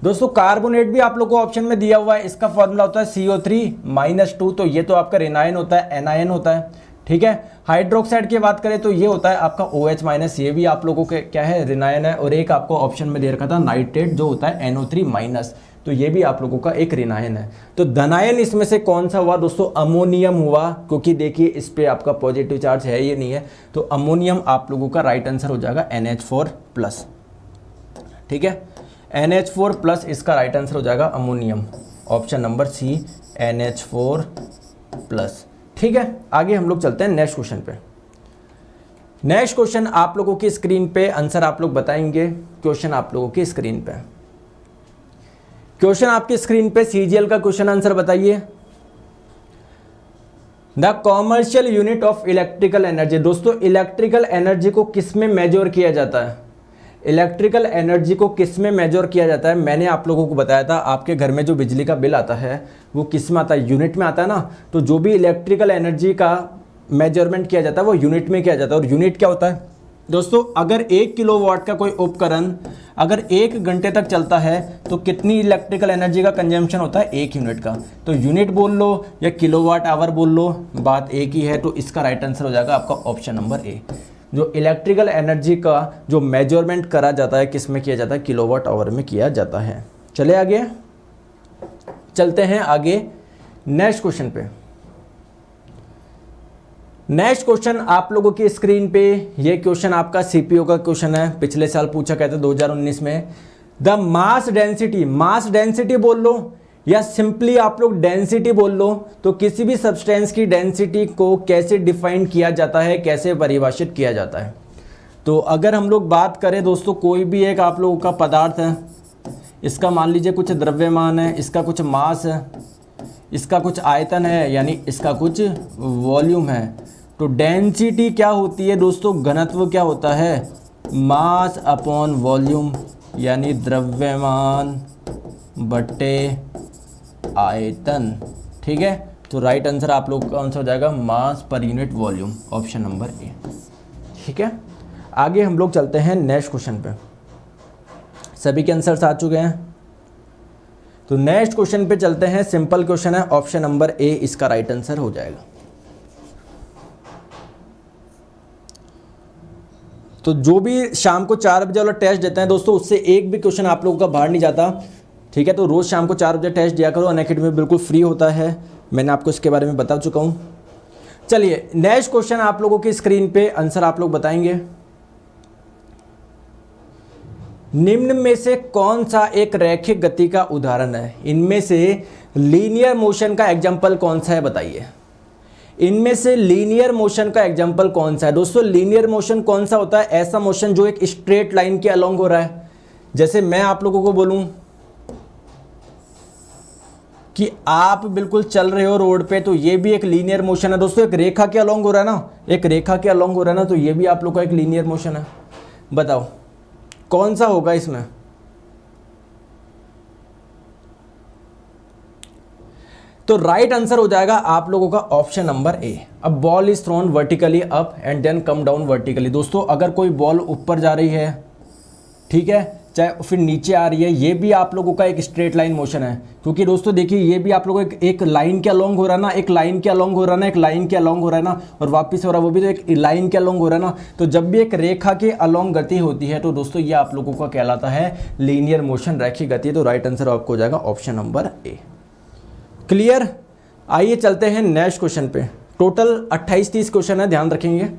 दोस्तों कार्बोनेट भी आप लोग को ऑप्शन में दिया हुआ है, इसका फॉर्मूला होता है CO3-2, तो ये तो आपका ऋणायन होता है, एनायन होता है। ठीक है। हाइड्रोक्साइड की बात करें तो ये होता है आपका OH-, ये भी आप लोगों के क्या है? ऋणायन है। और एक आपको ऑप्शन में दे रखा था नाइट्रेट, जो होता है NO3-, तो ये भी आप लोगों का एक ऋणायन है। तो धनायन इसमें से कौन सा हुआ दोस्तों? अमोनियम हुआ, क्योंकि देखिए इस पे आपका पॉजिटिव चार्ज है, ये नहीं है। तो अमोनियम आप लोगों का राइट आंसर हो जाएगा NH4+। ठीक है, NH4+, इसका राइट आंसर हो जाएगा अमोनियम, ऑप्शन नंबर सी, NH4+। ठीक है, आगे हम लोग चलते हैं नेक्स्ट क्वेश्चन पे। नेक्स्ट क्वेश्चन आप लोगों की स्क्रीन पे, आंसर आप लोग बताएंगे। क्वेश्चन आप लोगों की स्क्रीन पे, क्वेश्चन आपकी स्क्रीन पे CGL का क्वेश्चन आंसर बताइए। The commercial unit of electrical energy. दोस्तों इलेक्ट्रिकल एनर्जी को किस में मेजर किया जाता है? इलेक्ट्रिकल एनर्जी को किस में मेजर किया जाता है? मैंने आप लोगों को बताया था, आपके घर में जो बिजली का बिल आता है वो किस में आता है? यूनिट में आता है ना। तो जो भी इलेक्ट्रिकल एनर्जी का मेजरमेंट किया जाता है वो यूनिट में किया जाता है। और यूनिट क्या होता है दोस्तों? अगर 1 किलोवाट का कोई उपकरण अगर 1 घंटे तक चलता है तो कितनी इलेक्ट्रिकल एनर्जी का कंजम्पशन होता है? 1 यूनिट का। तो यूनिट बोल लो या किलोवाट आवर बोल लो, बात एक ही है। तो इसका राइट आंसर हो जाएगा आपका ऑप्शन नंबर ए। जो इलेक्ट्रिकल एनर्जी का जो मेजरमेंट करा जाता है किस में किया जाता है? किलोवाट आवर में किया जाता है। चले आगे चलते हैं आगे नेक्स्ट क्वेश्चन पे। नेक्स्ट क्वेश्चन आप लोगों की स्क्रीन पे, ये क्वेश्चन आपका सीपीओ का क्वेश्चन है, पिछले साल पूछा गया था 2019 में। The mass density, mass density बोल लो या सिंपली आप लोग डेंसिटी बोल लो, तो किसी भी सब्सटेंस की डेंसिटी को कैसे डिफाइन किया जाता है, कैसे परिभाषित किया जाता है? तो अगर हम लोग बात करें दोस्तों, कोई भी एक आप लोगों का पदार्थ है, इसका मान लीजिए कुछ द्रव्यमान है, इसका कुछ मास है, इसका कुछ आयतन है, यानी इसका कुछ वॉल्यूम है। तो डेंसिटी क्या होती है दोस्तों? घनत्व क्या होता है? मास अपॉन वॉल्यूम, यानी द्रव्यमान बटे आयतन। ठीक है, तो राइट आंसर आप लोग का कौन सा हो जाएगा? Mass per unit volume, option number A. ठीक है, आगे हम लोग चलते हैं नेक्स्ट क्वेश्चन पे। सभी के आंसर्स आ चुके हैं। तो नेक्स्ट क्वेश्चन पे चलते हैं, सिंपल क्वेश्चन है, ऑप्शन नंबर ए इसका राइट आंसर हो जाएगा। तो जो भी शाम को 4 बजे वाला टेस्ट देते हैं दोस्तों, उससे एक भी क्वेश्चन आप लोगों का बाहर नहीं जाता, ठीक है। तो रोज़ शाम को 4 बजे टेस्ट दिया करो, अनअकैडमी में बिल्कुल फ्री होता है, मैंने आपको इसके बारे में बता चुका हूँ। चलिए नेक्स्ट क्वेश्चन आप लोगों की स्क्रीन पे आंसर आप लोग बताएंगे। निम्न में से कौन सा एक रैखिक गति का उदाहरण है? इनमें से लीनियर मोशन का एग्जाम्पल कौन सा है बताइए। इनमें से लीनियर मोशन का एग्जाम्पल कौन सा है? दोस्तों लीनियर मोशन कौन सा होता है? ऐसा मोशन जो एक स्ट्रेट लाइन के अलोंग हो रहा है। जैसे मैं आप लोगों को बोलूं कि आप बिल्कुल चल रहे हो रोड पे, तो ये भी एक लीनियर मोशन है दोस्तों, एक रेखा के अलोंग हो रहा है ना, एक रेखा के अलोंग हो रहा है ना, तो ये भी आप लोग का एक लीनियर मोशन है। बताओ कौन सा होगा इसमें? तो राइट आंसर हो जाएगा आप लोगों का ऑप्शन नंबर ए। अब ball is thrown vertically up and then come down vertically. दोस्तों अगर कोई बॉल ऊपर जा रही है, ठीक है, चाहे फिर नीचे आ रही है, ये भी आप लोगों का एक स्ट्रेट लाइन मोशन है। क्योंकि दोस्तों देखिए ये भी आप लोगों को एक लाइन के अलोंग हो रहा है ना, एक लाइन के अलोंग हो रहा है ना, एक लाइन के अलोंग हो रहा है ना, और वापस हो रहा है, वो भी तो एक लाइन के अलोंग हो रहा है ना। तो जब भी एक रेखा के अलोंग गति होती है तो दोस्तों ये आप लोगों का कहलाता है लीनियर मोशन, रैखिक गति। तो राइट आंसर आपको हो जाएगा ऑप्शन नंबर ए। क्लियर? आइए चलते हैं नेक्स्ट क्वेश्चन पे। टोटल 28-30 क्वेश्चन है, ध्यान रखेंगे,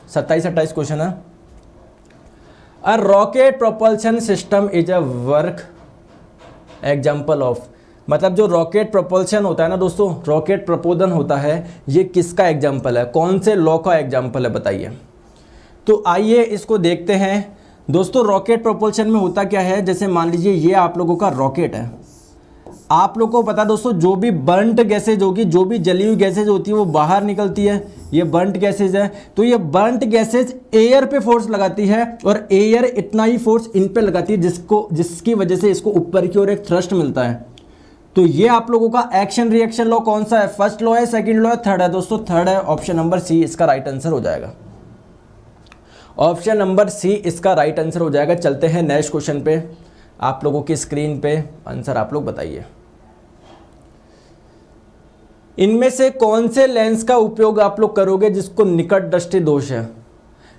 27-28 क्वेश्चन है। A rocket propulsion system is a work example of, मतलब जो रॉकेट प्रोपल्शन होता है ना दोस्तों, रॉकेट प्रपोदन होता है, ये किसका एग्जाम्पल है? कौन से लॉ का एग्जाम्पल है बताइए। तो आइए इसको देखते हैं दोस्तों। रॉकेट प्रोपल्शन में होता क्या है, जैसे मान लीजिए ये आप लोगों का रॉकेट है। आप लोगों को पता दोस्तों, जो भी बर्न्ट गैसेज होगी, जो भी जली हुई गैसेज होती है वो बाहर निकलती है, ये बर्न्ट गैसेज है। तो ये बर्न्ट गैसेज एयर पे फोर्स लगाती है, और एयर इतना ही फोर्स इन पे लगाती है जिसकी वजह से इसको ऊपर की ओर एक थ्रस्ट मिलता है। तो ये आप लोगों का एक्शन रिएक्शन लॉ कौन सा है? फर्स्ट लॉ है, सेकंड लॉ है, थर्ड है? दोस्तों थर्ड है, ऑप्शन नंबर सी इसका राइट आंसर हो जाएगा। ऑप्शन नंबर सी इसका राइट आंसर हो जाएगा। चलते हैं नेक्स्ट क्वेश्चन पे। आप लोगों की स्क्रीन पे आंसर आप लोग बताइए। इनमें से कौन से लेंस का उपयोग आप लोग करोगे जिसको निकट दृष्टि दोष है?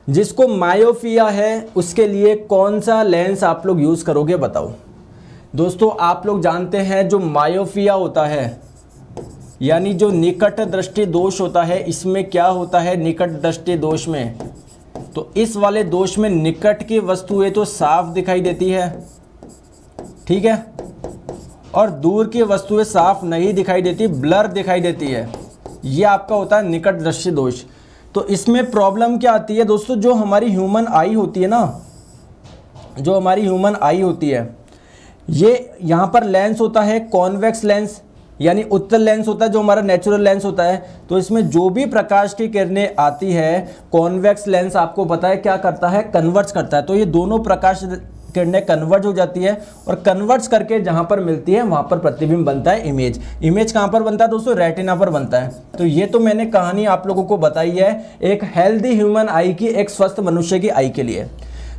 जिसको मायोपिया है उसके लिए कौन सा लेंस आप लोग यूज करोगे बताओ। दोस्तों आप लोग जानते हैं जो मायोपिया होता है, यानी जो निकट दृष्टि दोष होता है, इसमें क्या होता है निकट दृष्टि दोष में? तो इस वाले दोष में निकट की वस्तुएं तो साफ दिखाई देती है, ठीक है, और दूर की वस्तुएं साफ नहीं दिखाई देती, ब्लर दिखाई देती है। ये आपका होता है निकट दृष्टि दोष। तो इसमें प्रॉब्लम क्या आती है दोस्तों, जो हमारी ह्यूमन आई होती है ना, जो हमारी ह्यूमन आई होती है, ये यहाँ पर लेंस होता है कॉन्वेक्स लेंस, यानी उत्तल लेंस होता है, जो हमारा नेचुरल लेंस होता है। तो इसमें जो भी प्रकाश की किरणें आती है, कॉन्वेक्स लेंस आपको पता है क्या करता है, कन्वर्ट्स करता है। तो ये दोनों प्रकाश किरणें कन्वर्ज हो जाती है, और कन्वर्ट्स करके जहाँ पर मिलती है वहाँ पर प्रतिबिंब बनता है, इमेज। इमेज कहाँ पर बनता है दोस्तों? रेटिना पर बनता है। तो ये तो मैंने कहानी आप लोगों को बताई है एक हेल्दी ह्यूमन आई की, एक स्वस्थ मनुष्य की आई के लिए।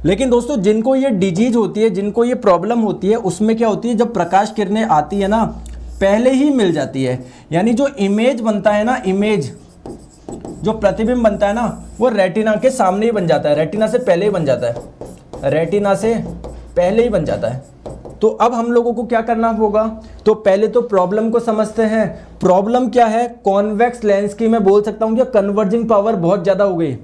लेकिन दोस्तों जिनको ये डिजीज होती है, जिनको ये प्रॉब्लम होती है, उसमें क्या होती है, जब प्रकाश किरणें आती है ना, पहले ही मिल जाती है। यानी जो इमेज बनता है ना, इमेज जो प्रतिबिंब बनता है ना, वो रेटिना के सामने ही बन जाता है, रेटिना से पहले ही बन जाता है, रेटिना से पहले ही बन जाता है। तो अब हम लोगों को क्या करना होगा, तो पहले तो प्रॉब्लम को समझते हैं। प्रॉब्लम क्या है, कॉन्वेक्स लेंस की मैं बोल सकता हूँ कि कन्वर्जिंग पावर बहुत ज़्यादा हो गई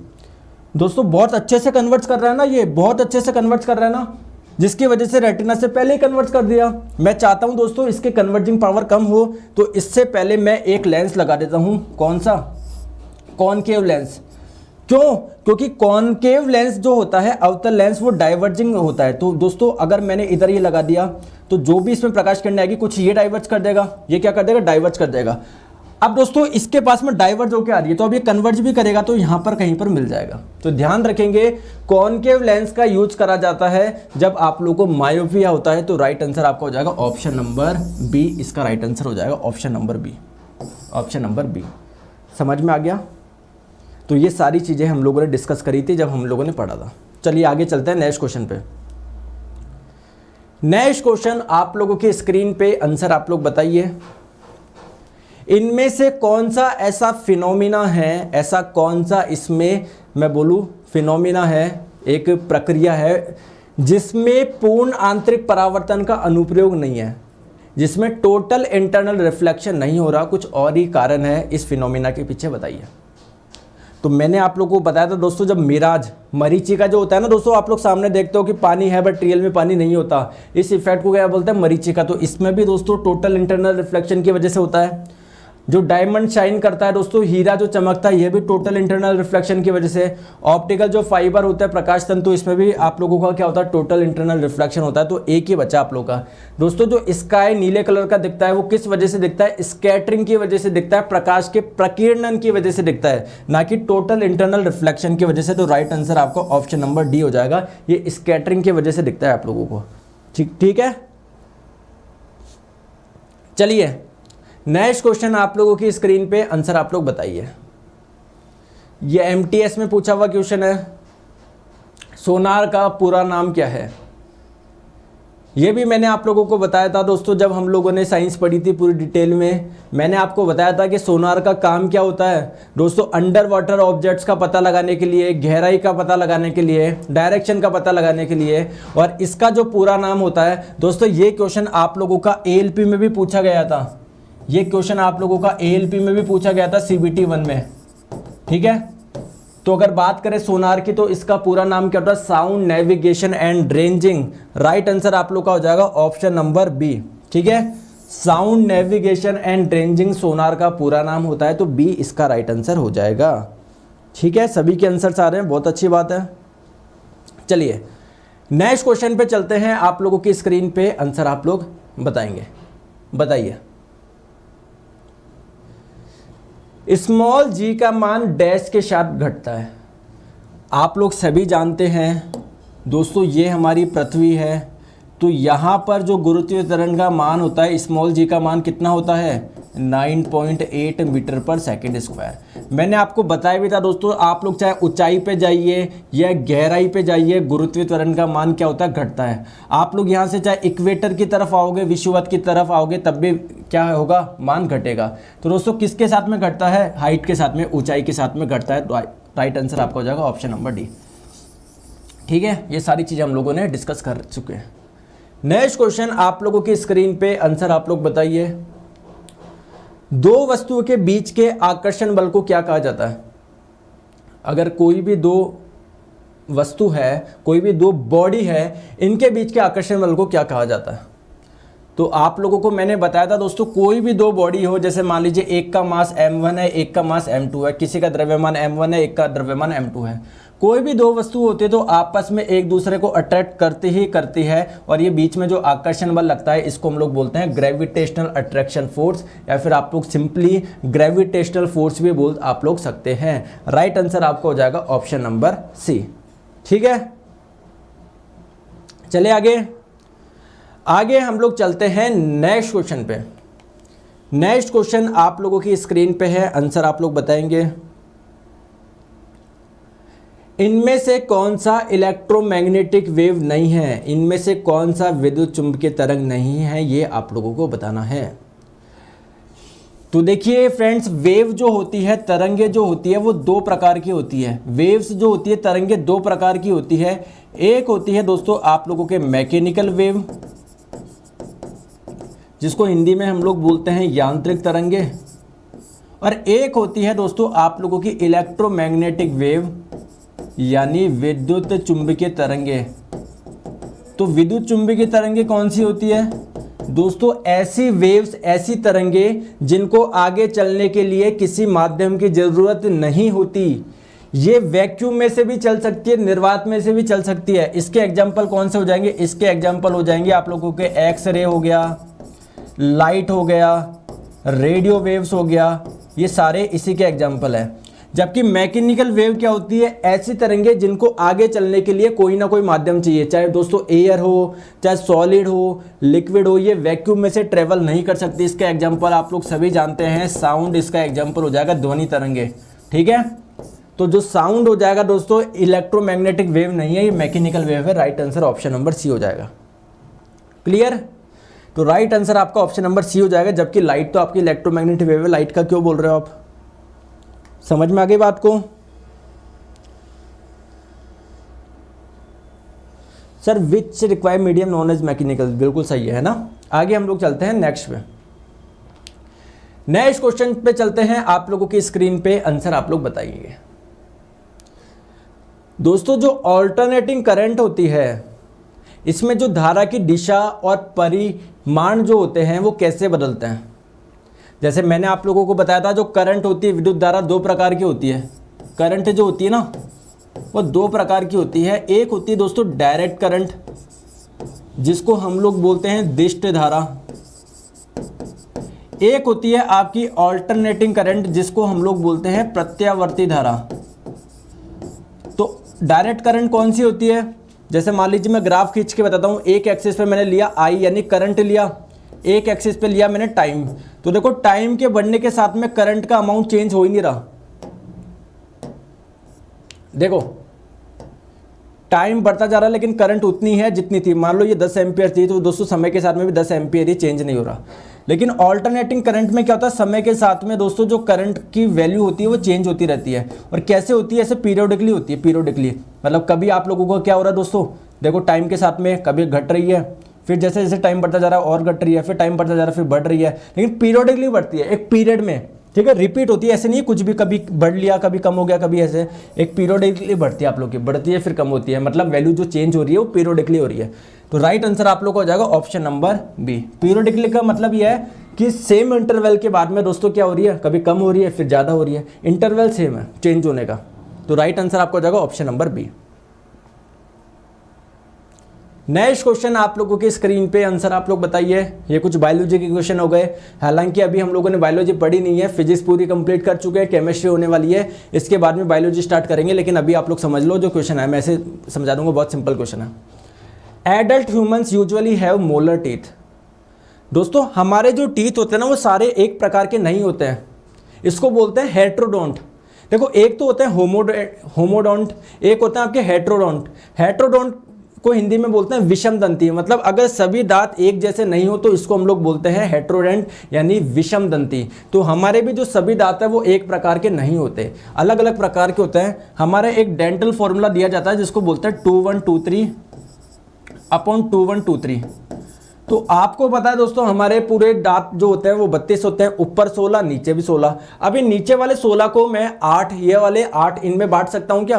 दोस्तों, बहुत अच्छे से कन्वर्ट कर रहा है ना, ये बहुत अच्छे से कन्वर्ट कर रहा है ना, जिसकी वजह से रेटिना से पहले ही कन्वर्ट कर दिया। मैं चाहता हूं दोस्तों इसके कन्वर्जिंग पावर कम हो, तो इससे पहले मैं एक लेंस लगा देता हूं। कौन सा? Concave lens. क्यों? क्योंकि कॉनकेव लेंस जो होता है, अवतल लेंस, वो डाइवर्जिंग होता है। तो दोस्तों अगर मैंने इधर ये लगा दिया तो जो भी इसमें प्रकाश किरणें आएगी, कुछ ये डाइवर्ज कर देगा, ये क्या कर देगा, डाइवर्ज कर देगा। अब दोस्तों इसके पास में डाइवर्ज होकर आ रही है, तो अब ये कन्वर्ज भी करेगा, तो यहाँ पर कहीं पर मिल जाएगा। तो ध्यान रखेंगे कॉनकेव लेंस का यूज करा जाता है जब आप लोगों को मायोपिया होता है। तो राइट आंसर आपका हो जाएगा ऑप्शन नंबर बी, इसका राइट आंसर हो जाएगा option number B, option number B. समझ में आ गया? तो ये सारी चीज़ें हम लोगों ने डिस्कस करी थी जब हम लोगों ने पढ़ा था। चलिए आगे चलते हैं नेक्स्ट क्वेश्चन पे। नेक्स्ट क्वेश्चन आप लोगों की स्क्रीन पे, आंसर आप लोग बताइए। इनमें से कौन सा ऐसा फिनोमिना है, ऐसा कौन सा इसमें मैं बोलूं फिनोमिना है, एक प्रक्रिया है जिसमें पूर्ण आंतरिक परावर्तन का अनुप्रयोग नहीं है, जिसमें टोटल इंटरनल रिफ्लेक्शन नहीं हो रहा, कुछ और ही कारण है इस फिनोमिना के पीछे, बताइए। तो मैंने आप लोगों को बताया था दोस्तों, जब मिराज मरीचिका जो होता है ना दोस्तों, आप लोग सामने देखते हो कि पानी है बट रियल में पानी नहीं होता, इस इफेक्ट को क्या बोलते हैं, मरीचिका। तो इसमें भी दोस्तों टोटल इंटरनल रिफ्लेक्शन की वजह से होता है। जो डायमंड शाइन करता है दोस्तों, हीरा जो चमकता है, ये भी टोटल इंटरनल रिफ्लेक्शन की वजह से। ऑप्टिकल जो फाइबर होता है, प्रकाश तंतु, इसमें भी आप लोगों का क्या होता है, टोटल इंटरनल रिफ्लेक्शन होता है। तो एक ही बचा आप लोगों का दोस्तों। जो स्काई नीले कलर का दिखता है वो किस वजह से दिखता है, स्कैटरिंग की वजह से दिखता है, प्रकाश के प्रकीर्णन की वजह से दिखता है, ना कि टोटल इंटरनल रिफ्लेक्शन की वजह से। तो राइट आंसर आपका ऑप्शन नंबर डी हो जाएगा, ये स्कैटरिंग की वजह से दिखता है आप लोगों को। ठीक है, चलिए नेक्स्ट क्वेश्चन आप लोगों की स्क्रीन पे, आंसर आप लोग बताइए। ये एमटीएस में पूछा हुआ क्वेश्चन है, सोनार का पूरा नाम क्या है। ये भी मैंने आप लोगों को बताया था दोस्तों, जब हम लोगों ने साइंस पढ़ी थी पूरी डिटेल में, मैंने आपको बताया था कि सोनार का काम क्या होता है दोस्तों, अंडर वाटर ऑब्जेक्ट्स का पता लगाने के लिए, गहराई का पता लगाने के लिए, डायरेक्शन का पता लगाने के लिए। और इसका जो पूरा नाम होता है दोस्तों, ये क्वेश्चन आप लोगों का एएलपी में भी पूछा गया था, ये क्वेश्चन आप लोगों का एएलपी में भी पूछा गया था सीबीटी 1 में। ठीक है, तो अगर बात करें सोनार की, तो इसका पूरा नाम क्या होता है, sound navigation and ranging. Right answer आप लोग का हो जाएगा ऑप्शन नंबर बी। ठीक है, sound navigation and ranging sonar का पूरा नाम होता है, तो बी इसका राइट आंसर हो जाएगा। ठीक है, सभी के आंसर आ रहे हैं, बहुत अच्छी बात है। चलिए नेक्स्ट क्वेश्चन पे चलते हैं। आप लोगों की स्क्रीन पे आंसर आप लोग बताएंगे, बताइए। स्मॉल जी का मान डैश के साथ घटता है। आप लोग सभी जानते हैं दोस्तों, ये हमारी पृथ्वी है, तो यहाँ पर जो गुरुत्वीय त्वरण का मान होता है, स्मॉल जी का मान कितना होता है, 9.8 मीटर पर सेकंड स्क्वायर। मैंने आपको बताया भी था दोस्तों, आप लोग चाहे ऊंचाई पे जाइए या गहराई पे जाइए, गुरुत्वीय त्वरण का मान क्या होता है, घटता है। आप लोग यहाँ से चाहे इक्वेटर की तरफ आओगे, विषुवत की तरफ आओगे, तब भी क्या होगा, मान घटेगा। तो दोस्तों किसके साथ में घटता है, हाइट के साथ में, ऊंचाई के साथ में घटता है। राइट आंसर आपका हो जाएगा ऑप्शन नंबर डी। ठीक है, ये सारी चीज़ें हम लोगों ने डिस्कस कर चुके हैं। नेक्स्ट क्वेश्चन आप लोगों की स्क्रीन पे, आंसर आप लोग बताइए। दो वस्तुओं के बीच के आकर्षण बल को क्या कहा जाता है। अगर कोई भी दो वस्तु है, कोई भी दो बॉडी है, इनके बीच के आकर्षण बल को क्या कहा जाता है। तो आप लोगों को मैंने बताया था दोस्तों, कोई भी दो बॉडी हो, जैसे मान लीजिए एक का मास m1 है, एक का मास m2 है, किसी का द्रव्यमान m1 है, एक का द्रव्यमान m2 है, कोई भी दो वस्तु होती है तो आपस में एक दूसरे को अट्रैक्ट करती है, और ये बीच में जो आकर्षण बल लगता है, इसको हम लोग बोलते हैं ग्रेविटेशनल अट्रैक्शन फोर्स, या फिर आप लोग सिंपली ग्रेविटेशनल फोर्स भी बोल आप लोग सकते हैं। राइट आंसर आपका हो जाएगा ऑप्शन नंबर सी। ठीक है, चलिए आगे हम लोग चलते हैं नेक्स्ट क्वेश्चन पे। नेक्स्ट क्वेश्चन आप लोगों की स्क्रीन पे है, आंसर आप लोग बताएंगे। इनमें से कौन सा इलेक्ट्रोमैग्नेटिक वेव नहीं है, इनमें से कौन सा विद्युत चुंबकीय तरंग नहीं है, ये आप लोगों को बताना है। तो देखिए फ्रेंड्स, वेव जो होती है, तरंगे जो होती है, वो दो प्रकार की होती है। वेव्स जो होती है, तरंगे दो प्रकार की होती है। एक होती है दोस्तों आप लोगों के मैकेनिकल वेव, जिसको हिंदी में हम लोग बोलते हैं यांत्रिक तरंगे, और एक होती है दोस्तों आप लोगों की इलेक्ट्रोमैग्नेटिक वेव, यानी विद्युत चुंबकीय तरंगे। तो विद्युत चुंबकीय तरंगे कौन सी होती है दोस्तों, ऐसी वेव्स, ऐसी तरंगे जिनको आगे चलने के लिए किसी माध्यम की जरूरत नहीं होती। ये वैक्यूम में से भी चल सकती है, निर्वात में से भी चल सकती है। इसके एग्जाम्पल कौन से हो जाएंगे, इसके एग्जाम्पल हो जाएंगे आप लोगों के एक्सरे हो गया, लाइट हो गया, रेडियो वेव्स हो गया, ये सारे इसी के एग्जाम्पल है। जबकि मैकेनिकल वेव क्या होती है, ऐसी तरंगे जिनको आगे चलने के लिए कोई ना कोई माध्यम चाहिए, चाहे दोस्तों एयर हो, चाहे सॉलिड हो, लिक्विड हो, ये वैक्यूम में से ट्रेवल नहीं कर सकती। इसका एग्जाम्पल आप लोग सभी जानते हैं, साउंड इसका एग्जाम्पल हो जाएगा, ध्वनि तरंगे। ठीक है, तो जो साउंड हो जाएगा दोस्तों इलेक्ट्रोमैग्नेटिक वेव नहीं है, ये मैकेनिकल वेव है। Right answer option number C हो जाएगा। क्लियर? तो राइट आंसर आपका ऑप्शन नंबर सी हो जाएगा, जबकि लाइट तो आपकी इलेक्ट्रोमैग्नेटिक वेव है, लाइट का क्यों बोल रहे हो आप? समझ में आ गई बात को? Sir which require medium non as mechanical, बिल्कुल सही है ना। आगे हम लोग चलते हैं नेक्स्ट पे। नेक्स्ट क्वेश्चन पे चलते हैं, आप लोगों की स्क्रीन पे आंसर आप लोग बताइए। दोस्तों जो ऑल्टरनेटिंग करंट होती है, इसमें जो धारा की दिशा और परिमाण जो होते हैं वो कैसे बदलते हैं? जैसे मैंने आप लोगों को बताया था, जो करंट होती है, विद्युत धारा दो प्रकार की होती है। करंट जो होती है ना वो दो प्रकार की होती है। एक होती है दोस्तों डायरेक्ट करंट, जिसको हम लोग बोलते हैं दिष्ट धारा। एक होती है आपकी ऑल्टरनेटिंग करंट, जिसको हम लोग बोलते हैं प्रत्यावर्ती धारा। तो डायरेक्ट करंट कौन सी होती है? जैसे मान लीजिए मैं ग्राफ खींच के बताता हूँ, एक एक्सिस पे मैंने लिया आई यानी करंट लिया, एक एक्सिस पे लिया मैंने टाइम। तो देखो टाइम के बढ़ने के साथ में करंट का अमाउंट चेंज हो ही नहीं रहा। देखो टाइम बढ़ता जा रहा है लेकिन करंट उतनी है जितनी थी। मान लो ये 10 एम्पियर थी, तो दोस्तों समय के साथ में भी 10 एम्पियर ही चेंज नहीं हो रहा। लेकिन ऑल्टरनेटिंग करंट में क्या होता है, समय के साथ में दोस्तों जो करंट की वैल्यू होती है वो चेंज होती रहती है। और कैसे होती है? ऐसे पीरियोडिकली होती है। पीरियोडिकली मतलब कभी आप लोगों को क्या हो रहा है दोस्तों, देखो टाइम के साथ में कभी घट रही है, फिर जैसे जैसे टाइम बढ़ता जा रहा है और घट रही है, फिर टाइम बढ़ता जा रहा है फिर बढ़ रही है, लेकिन पीरियोडिकली बढ़ती है, एक पीरियड में। ठीक है, रिपीट होती है, ऐसे नहीं कुछ भी, कभी बढ़ लिया कभी कम हो गया, कभी ऐसे, एक पीरियोडिकली बढ़ती है आप लोग की, बढ़ती है फिर कम होती है, मतलब वैल्यू जो चेंज हो रही है वो पीरियोडिकली हो रही है। तो राइट आंसर आप लोग को हो जाएगा ऑप्शन नंबर बी। पीरियोडिकली का मतलब यह है कि सेम इंटरवल के बाद में दोस्तों क्या हो रही है, कभी कम हो रही है फिर ज़्यादा हो रही है, इंटरवल सेम है चेंज होने का। तो राइट आंसर आपको हो जाएगा option number B. Next question आप लोगों की स्क्रीन पे आंसर आप लोग बताइए। ये कुछ बायोलॉजी के क्वेश्चन हो गए, हालांकि अभी हम लोगों ने बायोलॉजी पढ़ी नहीं है, फिजिक्स पूरी कंप्लीट कर चुके हैं, केमिस्ट्री होने वाली है, इसके बाद में बायोलॉजी स्टार्ट करेंगे। लेकिन अभी आप लोग समझ लो जो क्वेश्चन है, मैं ऐसे समझा दूंगा, बहुत सिंपल क्वेश्चन है। Adult humans usually have molar teeth. दोस्तों हमारे जो टीथ होते हैं ना वो सारे एक प्रकार के नहीं होते हैं, इसको बोलते हैं हेट्रोडोंट। देखो एक तो होते हैं होमोडोंट, एक होते हैं आपके हेट्रोडोंट। हेट्रोडोंट को हिंदी में बोलते हैं विषम दंती, मतलब अगर सभी दांत एक जैसे नहीं हो तो इसको हम लोग बोलते हैं हेट्रोडेंट यानी विषम दंती। तो हमारे भी जो सभी दांत है वो एक प्रकार के नहीं होते, अलग अलग प्रकार के होते हैं। हमारे एक डेंटल फॉर्मूला दिया जाता है जिसको बोलते हैं 2123/2123। तो आपको पता है दोस्तों हमारे पूरे दांत जो होते हैं वो 32 होते हैं, ऊपर 16 नीचे भी 16। अभी नीचे वाले 16 को मैं 8, ये वाले 8 इनमें बांट सकता हूं क्या?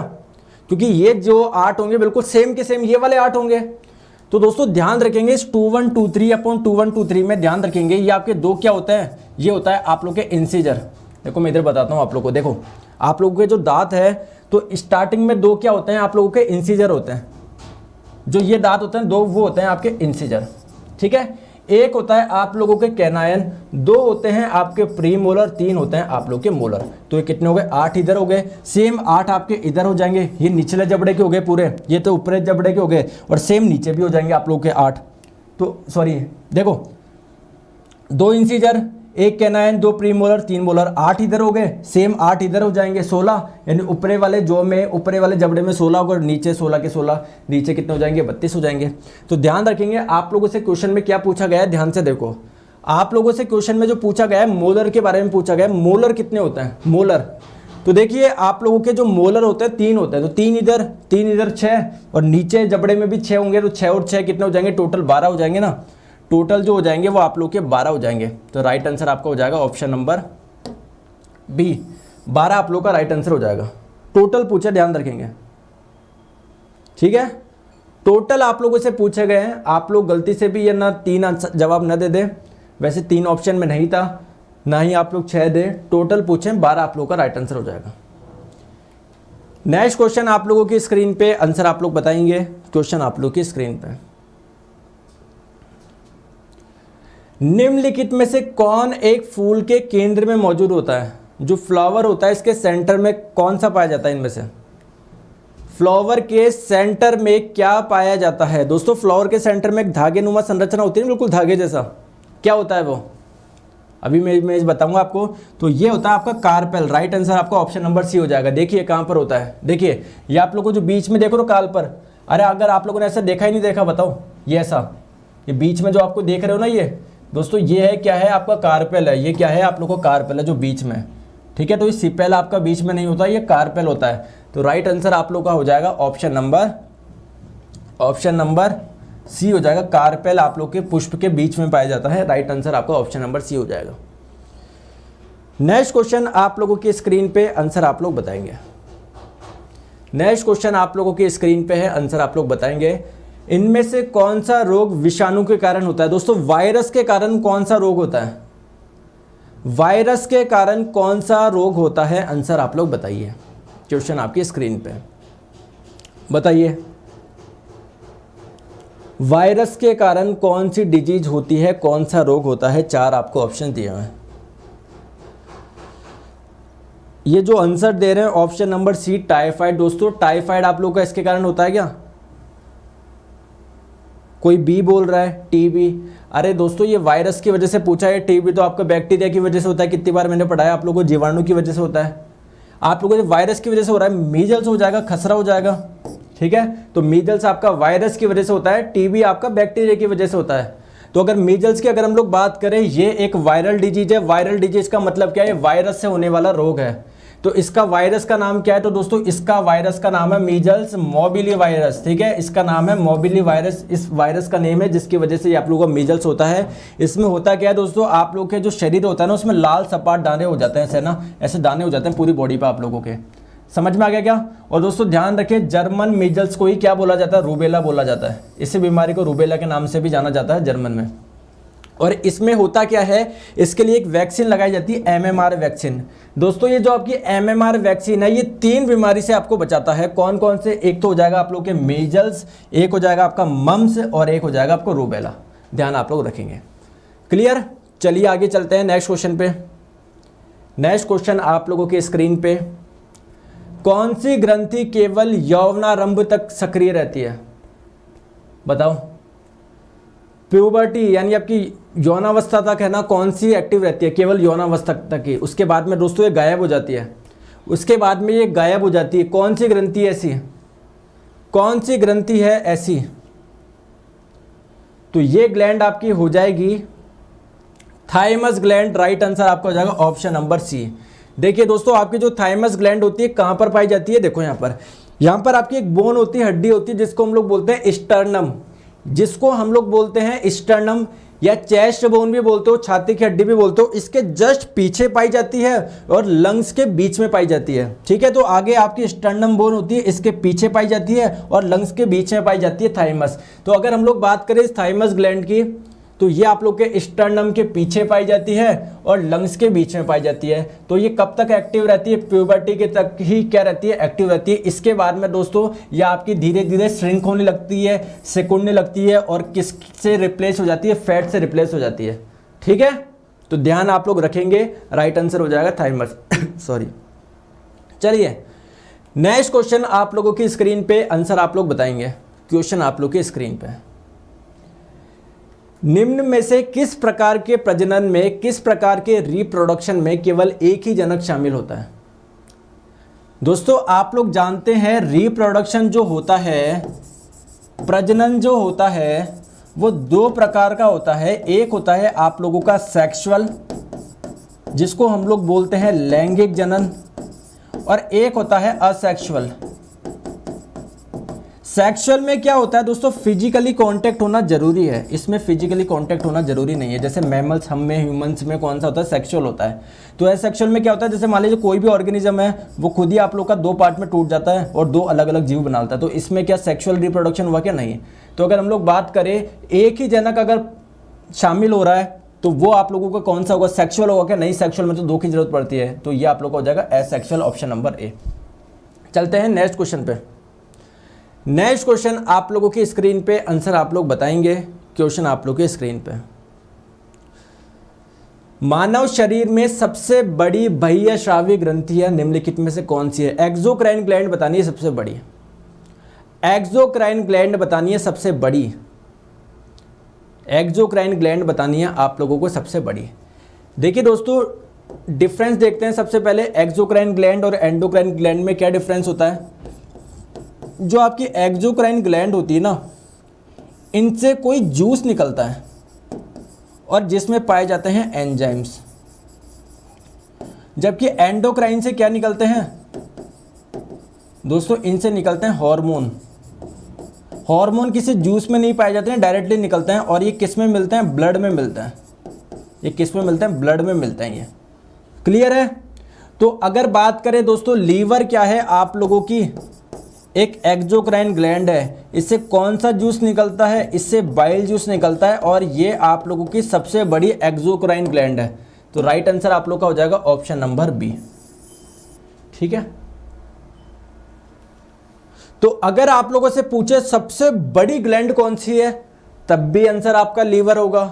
क्योंकि ये जो 8 होंगे बिल्कुल सेम के सेम ये वाले 8 होंगे। तो दोस्तों ध्यान रखेंगे इस 2123/2123 में ध्यान रखेंगे, ये आपके दो क्या होता है, ये होता है आप लोग के इंसीजर। देखो मैं इधर बताता हूँ आप लोग को, देखो आप लोगों के जो दांत है तो स्टार्टिंग में दो क्या होते हैं आप लोगों के इंसीजर होते हैं, जो ये दांत होते हैं दो वो होते हैं आपके इंसीजर। ठीक है, एक होता है आप लोगों के कैनायन, दो होते हैं आपके प्रीमोलर, तीन होते हैं आप लोग के मोलर। तो ये कितने हो गए? 8 इधर हो गए, सेम 8 आपके इधर हो जाएंगे, ये निचले जबड़े के हो गए पूरे, ये तो ऊपरे जबड़े के हो गए, और सेम नीचे भी हो जाएंगे आप लोग के 8। तो सॉरी देखो, दो इंसीजर, एक कैनायन, दो प्रीमोलर, तीन मोलर, 8 इधर हो गए, सेम 8 इधर हो जाएंगे, 16, यानी ऊपरे वाले जो में ऊपरे वाले जबड़े में 16 होगा, नीचे 16 के 16, नीचे कितने हो जाएंगे? 32 हो जाएंगे। तो ध्यान रखेंगे आप लोगों से क्वेश्चन में क्या पूछा गया है, ध्यान से देखो। आप लोगों से क्वेश्चन में जो पूछा गया है मोलर के बारे में पूछा गया है। मोलर कितने होते हैं? मोलर तो देखिए आप लोगों के जो मोलर होते हैं 3 होते हैं, तो 3 इधर 6, और नीचे जबड़े में भी 6 होंगे, तो 6 और 6 कितने हो जाएंगे? टोटल 12 हो जाएंगे ना। टोटल जो हो जाएंगे वो आप लोग के 12 हो जाएंगे। तो राइट आंसर आपका हो जाएगा ऑप्शन नंबर बी, 12 आप लोग का राइट आंसर हो जाएगा। टोटल पूछे, ध्यान रखेंगे, ठीक है। टोटल आप लोगों से पूछे गए हैं, आप लोग गलती से भी ये ना 3 जवाब न दे दें, वैसे 3 ऑप्शन में नहीं था, ना ही आप लोग 6 दें, टोटल पूछे 12 आप लोग का राइट आंसर हो जाएगा। नेक्स्ट क्वेश्चन आप लोगों की स्क्रीन पे आंसर आप लोग बताएंगे। क्वेश्चन आप लोग की स्क्रीन पे, निम्नलिखित में से कौन एक फूल के केंद्र में मौजूद होता है? जो फ्लावर होता है इसके सेंटर में कौन सा पाया जाता है? इनमें से फ्लावर के सेंटर में क्या पाया जाता है? दोस्तों फ्लावर के सेंटर में एक धागे नुमा संरचना होती है, बिल्कुल धागे जैसा, क्या होता है वो? अभी मैं बताऊंगा आपको। तो ये होता है आपका कार्पेल। राइट आंसर आपका ऑप्शन नंबर सी हो जाएगा। देखिए कहां पर होता है, देखिए ये आप लोगों को जो बीच में देखो तो कार्पेल। अरे अगर आप लोगों ने ऐसा देखा ही नहीं देखा बताओ, ये ऐसा ये बीच में जो आपको देख रहे हो ना, ये दोस्तों ये है क्या है आपका कार्पेल है, ये क्या है आप लोगों को कार्पेल है जो बीच में, ठीक है। तो ये सिपेल आपका बीच में नहीं होता, ये कार्पेल होता है। तो राइट आंसर आप लोग का हो जाएगा ऑप्शन नंबर सी हो जाएगा। कार्पेल आप लोग के पुष्प के बीच में पाया जाता है। राइट आंसर आपका ऑप्शन नंबर सी हो जाएगा। नेक्स्ट क्वेश्चन आप लोगों की स्क्रीन पे आंसर आप लोग बताएंगे। नेक्स्ट क्वेश्चन आप लोगों की स्क्रीन पे है, आंसर आप लोग बताएंगे। इनमें से कौन सा रोग विषाणु के कारण होता है? दोस्तों वायरस के कारण कौन सा रोग होता है? वायरस के कारण कौन सा रोग होता है? आंसर आप लोग बताइए। क्वेश्चन आपकी स्क्रीन पे बताइए, वायरस के कारण कौन सी डिजीज होती है, कौन सा रोग होता है? 4 आपको ऑप्शन दिए हुए हैं। ये जो आंसर दे रहे हैं ऑप्शन नंबर सी टाइफाइड। दोस्तों टाइफाइड आप लोग का इसके कारण होता है क्या? कोई बी बोल रहा है टीबी। अरे दोस्तों ये वायरस की वजह से पूछा है, टीबी तो आपका बैक्टीरिया की वजह से होता है। कितनी बार मैंने पढ़ाया आप लोगों को, जीवाणु की वजह से होता है। आप लोगों को वायरस की वजह से हो रहा है, मीजल्स हो जाएगा, खसरा हो जाएगा, ठीक है। तो मीजल्स आपका वायरस की वजह से होता है, टीबी आपका बैक्टीरिया की वजह से होता है। तो अगर मीजल्स की अगर हम लोग बात करें, ये एक वायरल डिजीज है। वायरल डिजीज का मतलब क्या है? वायरस से होने वाला रोग है। तो इसका वायरस का नाम क्या है? तो दोस्तों इसका वायरस का नाम है मीजल्स मोबिली वायरस, ठीक है। इसका नाम है मोबिली वायरस, इस वायरस का नेम है जिसकी वजह से आप लोगों को मीजल्स होता है। इसमें होता क्या है दोस्तों, आप लोग के जो शरीर होता है ना, उसमें लाल सपाट दाने हो जाते हैं, ऐसे ना, ऐसे दाने हो जाते हैं पूरी बॉडी पे आप लोगों के। समझ में आ गया क्या? और दोस्तों ध्यान रखिए, जर्मन मीजल्स को ही क्या बोला जाता है? रूबेला बोला जाता है। इस बीमारी को रूबेला के नाम से भी जाना जाता है जर्मन में। और इसमें होता क्या है, इसके लिए एक वैक्सीन लगाई जाती है, एमएमआर वैक्सीन। दोस्तों ये जो आपकी एमएमआर वैक्सीन है, ये 3 बीमारी से आपको बचाता है। कौन कौन से? एक तो हो जाएगा आप लोग के मीजल्स, एक हो जाएगा आपका मम्स, और एक हो जाएगा आपको रूबेला। ध्यान आप लोग रखेंगे। क्लियर? चलिए आगे चलते हैं नेक्स्ट क्वेश्चन पे। नेक्स्ट क्वेश्चन आप लोगों के स्क्रीन पे, कौन सी ग्रंथि केवल यौवनारंभ तक सक्रिय रहती है? बताओ। प्यूबर्टी यानी आपकी यौनावस्था तक है ना, कौन सी एक्टिव रहती है? केवल यौनावस्था तक ही। उसके बाद में दोस्तों ये गायब हो जाती है। उसके बाद में ये गायब हो जाती है। कौन सी ग्रंथि ऐसी है? कौन सी ग्रंथि है ऐसी? तो ये ग्लैंड आपकी हो जाएगी थाइमस ग्लैंड। राइट आंसर आपका हो जाएगा ऑप्शन नंबर सी। देखिए दोस्तों, आपकी जो थाइमस ग्लैंड होती है कहां पर पाई जाती है? देखो यहां पर आपकी एक बोन होती है, हड्डी होती है, जिसको हम लोग बोलते हैं स्टर्नम, जिसको हम लोग बोलते हैं स्टर्नम, या चेस्ट बोन भी बोलते हो, छाती की हड्डी भी बोलते हो। इसके जस्ट पीछे पाई जाती है और लंग्स के बीच में पाई जाती है, ठीक है। तो आगे आपकी स्टर्नम बोन होती है, इसके पीछे पाई जाती है, और लंग्स के बीच में पाई जाती है थाइमस। तो अगर हम लोग बात करें इस थाइमस ग्लैंड की, तो ये आप लोग के स्टर्नम के पीछे पाई जाती है और लंग्स के बीच में पाई जाती है। तो ये कब तक एक्टिव रहती है? प्यूबर्टी के तक ही क्या रहती है? एक्टिव रहती है। इसके बाद में दोस्तों ये आपकी धीरे धीरे श्रिंक होने लगती है, सिकुड़ने लगती है, और किससे रिप्लेस हो जाती है? फैट से रिप्लेस हो जाती है, ठीक है। तो ध्यान आप लोग रखेंगे, राइट आंसर हो जाएगा थाइमस सॉरी। चलिए नेक्स्ट क्वेश्चन आप लोगों की स्क्रीन पे, आंसर आप लोग बताएंगे। क्वेश्चन आप लोग की स्क्रीन पे, निम्न में से किस प्रकार के प्रजनन में, किस प्रकार के रिप्रोडक्शन में केवल एक ही जनक शामिल होता है? दोस्तों आप लोग जानते हैं रिप्रोडक्शन जो होता है, प्रजनन जो होता है, वो 2 प्रकार का होता है। एक होता है आप लोगों का सेक्सुअल, जिसको हम लोग बोलते हैं लैंगिक जनन, और एक होता है असेक्सुअल। सेक्सुअल में क्या होता है दोस्तों? फिजिकली कांटेक्ट होना जरूरी है। इसमें फिजिकली कांटेक्ट होना जरूरी नहीं है। जैसे मैमल्स, हम में, ह्यूमंस में कौन सा होता है? सेक्सुअल होता है। तो एसेक्सुअल में क्या होता है? जैसे मान लीजिए कोई भी ऑर्गेनिज्म है, वो खुद ही आप लोग का 2 पार्ट में टूट जाता है और 2 अलग अलग जीव बनाता है। तो इसमें क्या सेक्सुअल रिप्रोडक्शन हुआ क्या? नहीं। तो अगर हम लोग बात करें एक ही जनक अगर शामिल हो रहा है, तो वो आप लोगों का कौन सा होगा? सेक्सुअल होगा क्या? नहीं, सेक्सुअल में तो 2 की जरूरत पड़ती है। तो ये आप लोग का हो जाएगा एसेक्सुअल, ऑप्शन नंबर ए। चलते हैं नेक्स्ट क्वेश्चन पे। नेक्स्ट क्वेश्चन आप लोगों की स्क्रीन पे, आंसर आप लोग बताएंगे। क्वेश्चन आप लोगों की स्क्रीन पे, मानव शरीर में सबसे बड़ी बाह्य श्राव्य ग्रंथियां निम्नलिखित में से कौन सी है? एक्सोक्राइन ग्लैंड बतानी है सबसे बड़ी। एक्सोक्राइन ग्लैंड बतानी है सबसे बड़ी। एक्सोक्राइन ग्लैंड बतानी है आप लोगों को सबसे बड़ी। देखिए दोस्तों, डिफरेंस देखते हैं सबसे पहले। एक्सोक्राइन ग्लैंड और एंडोक्राइन ग्लैंड में क्या डिफरेंस होता है? जो आपकी एक्सोक्राइन ग्लैंड होती है ना, इनसे कोई जूस निकलता है और जिसमें पाए जाते हैं एंजाइम्स, जबकि एंडोक्राइन से क्या निकलते हैं दोस्तों, इनसे निकलते हैं हार्मोन। हार्मोन किसी जूस में नहीं पाए जाते हैं, डायरेक्टली निकलते हैं। और ये किस में मिलते हैं, ब्लड में मिलते हैं। ये किस में मिलते हैं, ब्लड में मिलते हैं। ये क्लियर है। तो अगर बात करें दोस्तों, लीवर क्या है आप लोगों की, एक एक्सोक्राइन ग्लैंड है। इससे कौन सा जूस निकलता है, इससे बाइल जूस निकलता है और ये आप लोगों की सबसे बड़ी एक्सोक्राइन ग्लैंड है। तो राइट आंसर आप लोग का हो जाएगा ऑप्शन नंबर बी। ठीक है। तो अगर आप लोगों से पूछे सबसे बड़ी ग्लैंड कौन सी है, तब भी आंसर आपका लीवर होगा।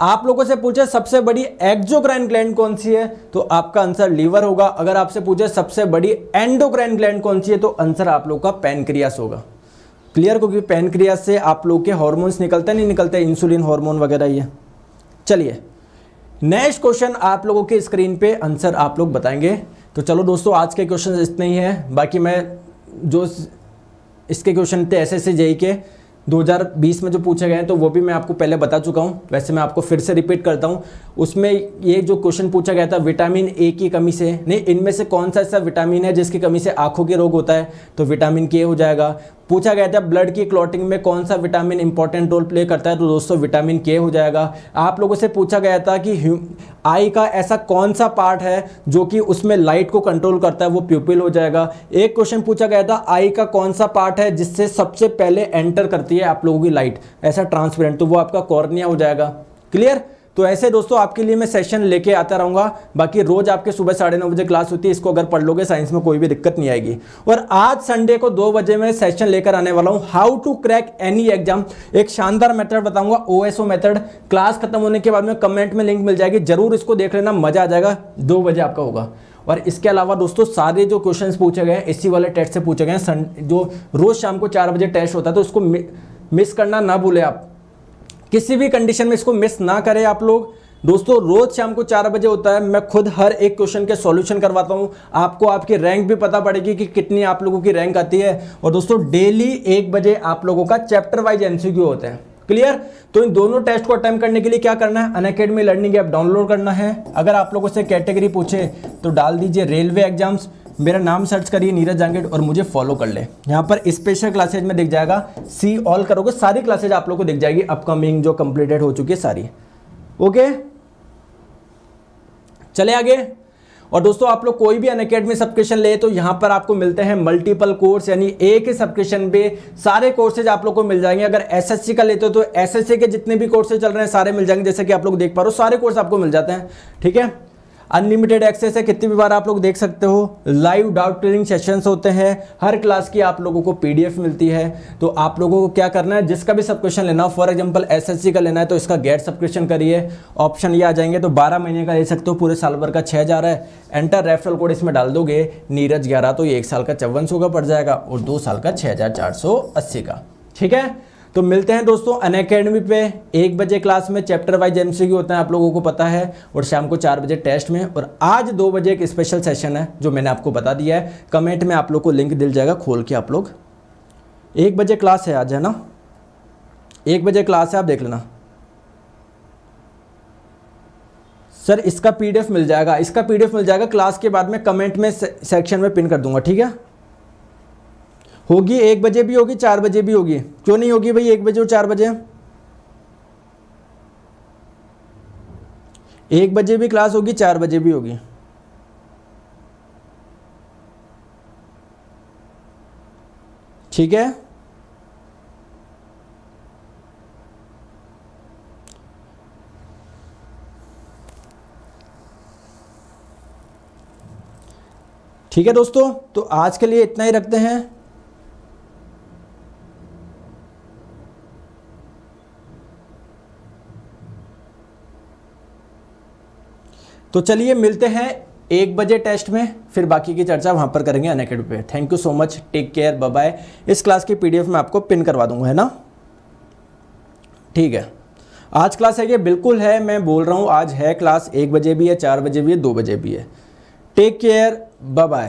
आप लोगों से पूछे सबसे बड़ी एक्सोक्राइन ग्लैंड कौन सी है, तो आपका आंसर लीवर होगा। अगर आपसे पूछे सबसे बड़ी एंडोक्राइन ग्लैंड कौन सी है, तो आंसर आप लोग का पैनक्रियास होगा। क्लियर, क्योंकि पैनक्रियास से आप लोग के हार्मोन्स निकलते नहीं निकलते, इंसुलिन हार्मोन वगैरह ये। चलिए नेक्स्ट क्वेश्चन आप लोगों के स्क्रीन पे आंसर आप लोग बताएंगे। तो चलो दोस्तों, आज के क्वेश्चन इतने ही है। बाकी मैं जो इसके क्वेश्चन थे एसएससी जेईई के 2020 में जो पूछे गए हैं, तो वो भी मैं आपको पहले बता चुका हूँ। वैसे मैं आपको फिर से रिपीट करता हूँ। उसमें ये जो क्वेश्चन पूछा गया था, विटामिन ए की कमी से, नहीं इनमें से कौन सा ऐसा विटामिन है जिसकी कमी से आंखों के रोग होता है, तो विटामिन के हो जाएगा। पूछा गया था ब्लड की क्लॉटिंग में कौन सा विटामिन इंपॉर्टेंट रोल प्ले करता है, तो दोस्तों विटामिन के हो जाएगा। आप लोगों से पूछा गया था कि आई का ऐसा कौन सा पार्ट है जो कि उसमें लाइट को कंट्रोल करता है, वो प्यूपिल हो जाएगा। एक क्वेश्चन पूछा गया था आई का कौन सा पार्ट है जिससे सबसे पहले एंटर करती है आप लोगों की लाइट, ऐसा ट्रांसपेरेंट, तो वो आपका कॉर्निया हो जाएगा। क्लियर। तो ऐसे दोस्तों आपके लिए मैं सेशन लेके आता रहूँगा। बाकी रोज आपके सुबह 9:30 बजे क्लास होती है, इसको अगर पढ़ लोगे साइंस में कोई भी दिक्कत नहीं आएगी। और आज संडे को 2 बजे मैं सेशन लेकर आने वाला हूँ, how to crack any exam. एक शानदार मेथड बताऊंगा, OSO मेथड। क्लास खत्म होने के बाद में कमेंट में लिंक मिल जाएगी, जरूर इसको देख लेना, मजा आ जाएगा। 2 बजे आपका होगा। और इसके अलावा दोस्तों सारे जो क्वेश्चंस पूछे गए हैं इसी वाले टेस्ट से पूछे गए हैं, जो रोज शाम को 4 बजे टेस्ट होता है, तो उसको मिस करना ना भूले आप, किसी भी कंडीशन में इसको मिस ना करें आप लोग। दोस्तों रोज शाम को 4 बजे होता है, मैं खुद हर एक क्वेश्चन के सॉल्यूशन करवाता हूं, आपको आपकी रैंक भी पता पड़ेगी कि कितनी आप लोगों की रैंक आती है। और दोस्तों डेली 1 बजे आप लोगों का चैप्टर वाइज MCQ होते हैं। क्लियर। तो इन दोनों टेस्ट को अटेम्प्ट करने के लिए क्या करना है, अनअकैडमी लर्निंग ऐप डाउनलोड करना है। अगर आप लोगों से कैटेगरी पूछे तो डाल दीजिए रेलवे एग्जाम्स, मेरा नाम सर्च करिए नीरज जांगेड़ और मुझे फॉलो कर ले। यहाँ पर स्पेशल क्लासेज में दिख जाएगा, सी ऑल करोगे सारी क्लासेज आप लोग को दिख जाएगी, अपकमिंग जो कंप्लीटेड हो चुकी है सारी। ओके चले आगे। और दोस्तों आप लोग कोई भी अनअकैडमी सब्सक्रिप्शन ले तो यहाँ पर आपको मिलते हैं मल्टीपल कोर्स, यानी एक ही सब्सक्रिप्शन पे सारे कोर्सेज आप लोग को मिल जाएंगे। अगर एसएससी का लेते हो तो एसएससी के जितने भी कोर्सेज चल रहे हैं सारे मिल जाएंगे, जैसे कि आप लोग देख पा रहे हो सारे कोर्स आपको मिल जाते हैं। ठीक है, अनलिमिटेड एक्सेस है, कितनी भी बार आप लोग देख सकते हो। लाइव डाउट क्लियरिंग सेशंस होते हैं, हर क्लास की आप लोगों को PDF मिलती है। तो आप लोगों को क्या करना है, जिसका भी सब्सक्रिप्शन लेना हो, फॉर एग्जांपल एसएससी का लेना है तो इसका गेट सब्सक्रिप्शन करिए, ऑप्शन ये आ जाएंगे। तो 12 महीने का ले सकते हो, पूरे साल भर का 6000 है। एंटर रेफरल कोड इसमें डाल दोगे नीरज 11, तो ये 1 साल का 5400 का पड़ जाएगा और 2 साल का 6480 का। ठीक है, तो मिलते हैं दोस्तों अनअकैडमी पे 1 बजे क्लास में, चैप्टर वाइज MCQ होता है आप लोगों को पता है, और शाम को 4 बजे टेस्ट में। और आज 2 बजे एक स्पेशल सेशन है जो मैंने आपको बता दिया है, कमेंट में आप लोग को लिंक दिल जाएगा, खोल के आप लोग 1 बजे क्लास है आज, है ना, 1 बजे क्लास है, आप देख लेना। सर इसका PDF मिल जाएगा, इसका PDF मिल जाएगा क्लास के बाद में, कमेंट में सेक्शन में पिन कर दूंगा। ठीक है, होगी 1 बजे भी होगी, 4 बजे भी होगी, क्यों नहीं होगी भाई 1 बजे और 4 बजे, 1 बजे भी क्लास होगी, 4 बजे भी होगी। ठीक है, ठीक है दोस्तों, तो आज के लिए इतना ही रखते हैं। तो चलिए मिलते हैं 1 बजे टेस्ट में, फिर बाकी की चर्चा वहां पर करेंगे अनअकैडमी पे। Thank you so much, take care, bye bye. इस क्लास की PDF मैं आपको पिन करवा दूंगा, है ना। ठीक है, आज क्लास है, ये बिल्कुल है, मैं बोल रहा हूं आज है क्लास, 1 बजे भी है, 4 बजे भी है, 2 बजे भी है। Take care, bye bye.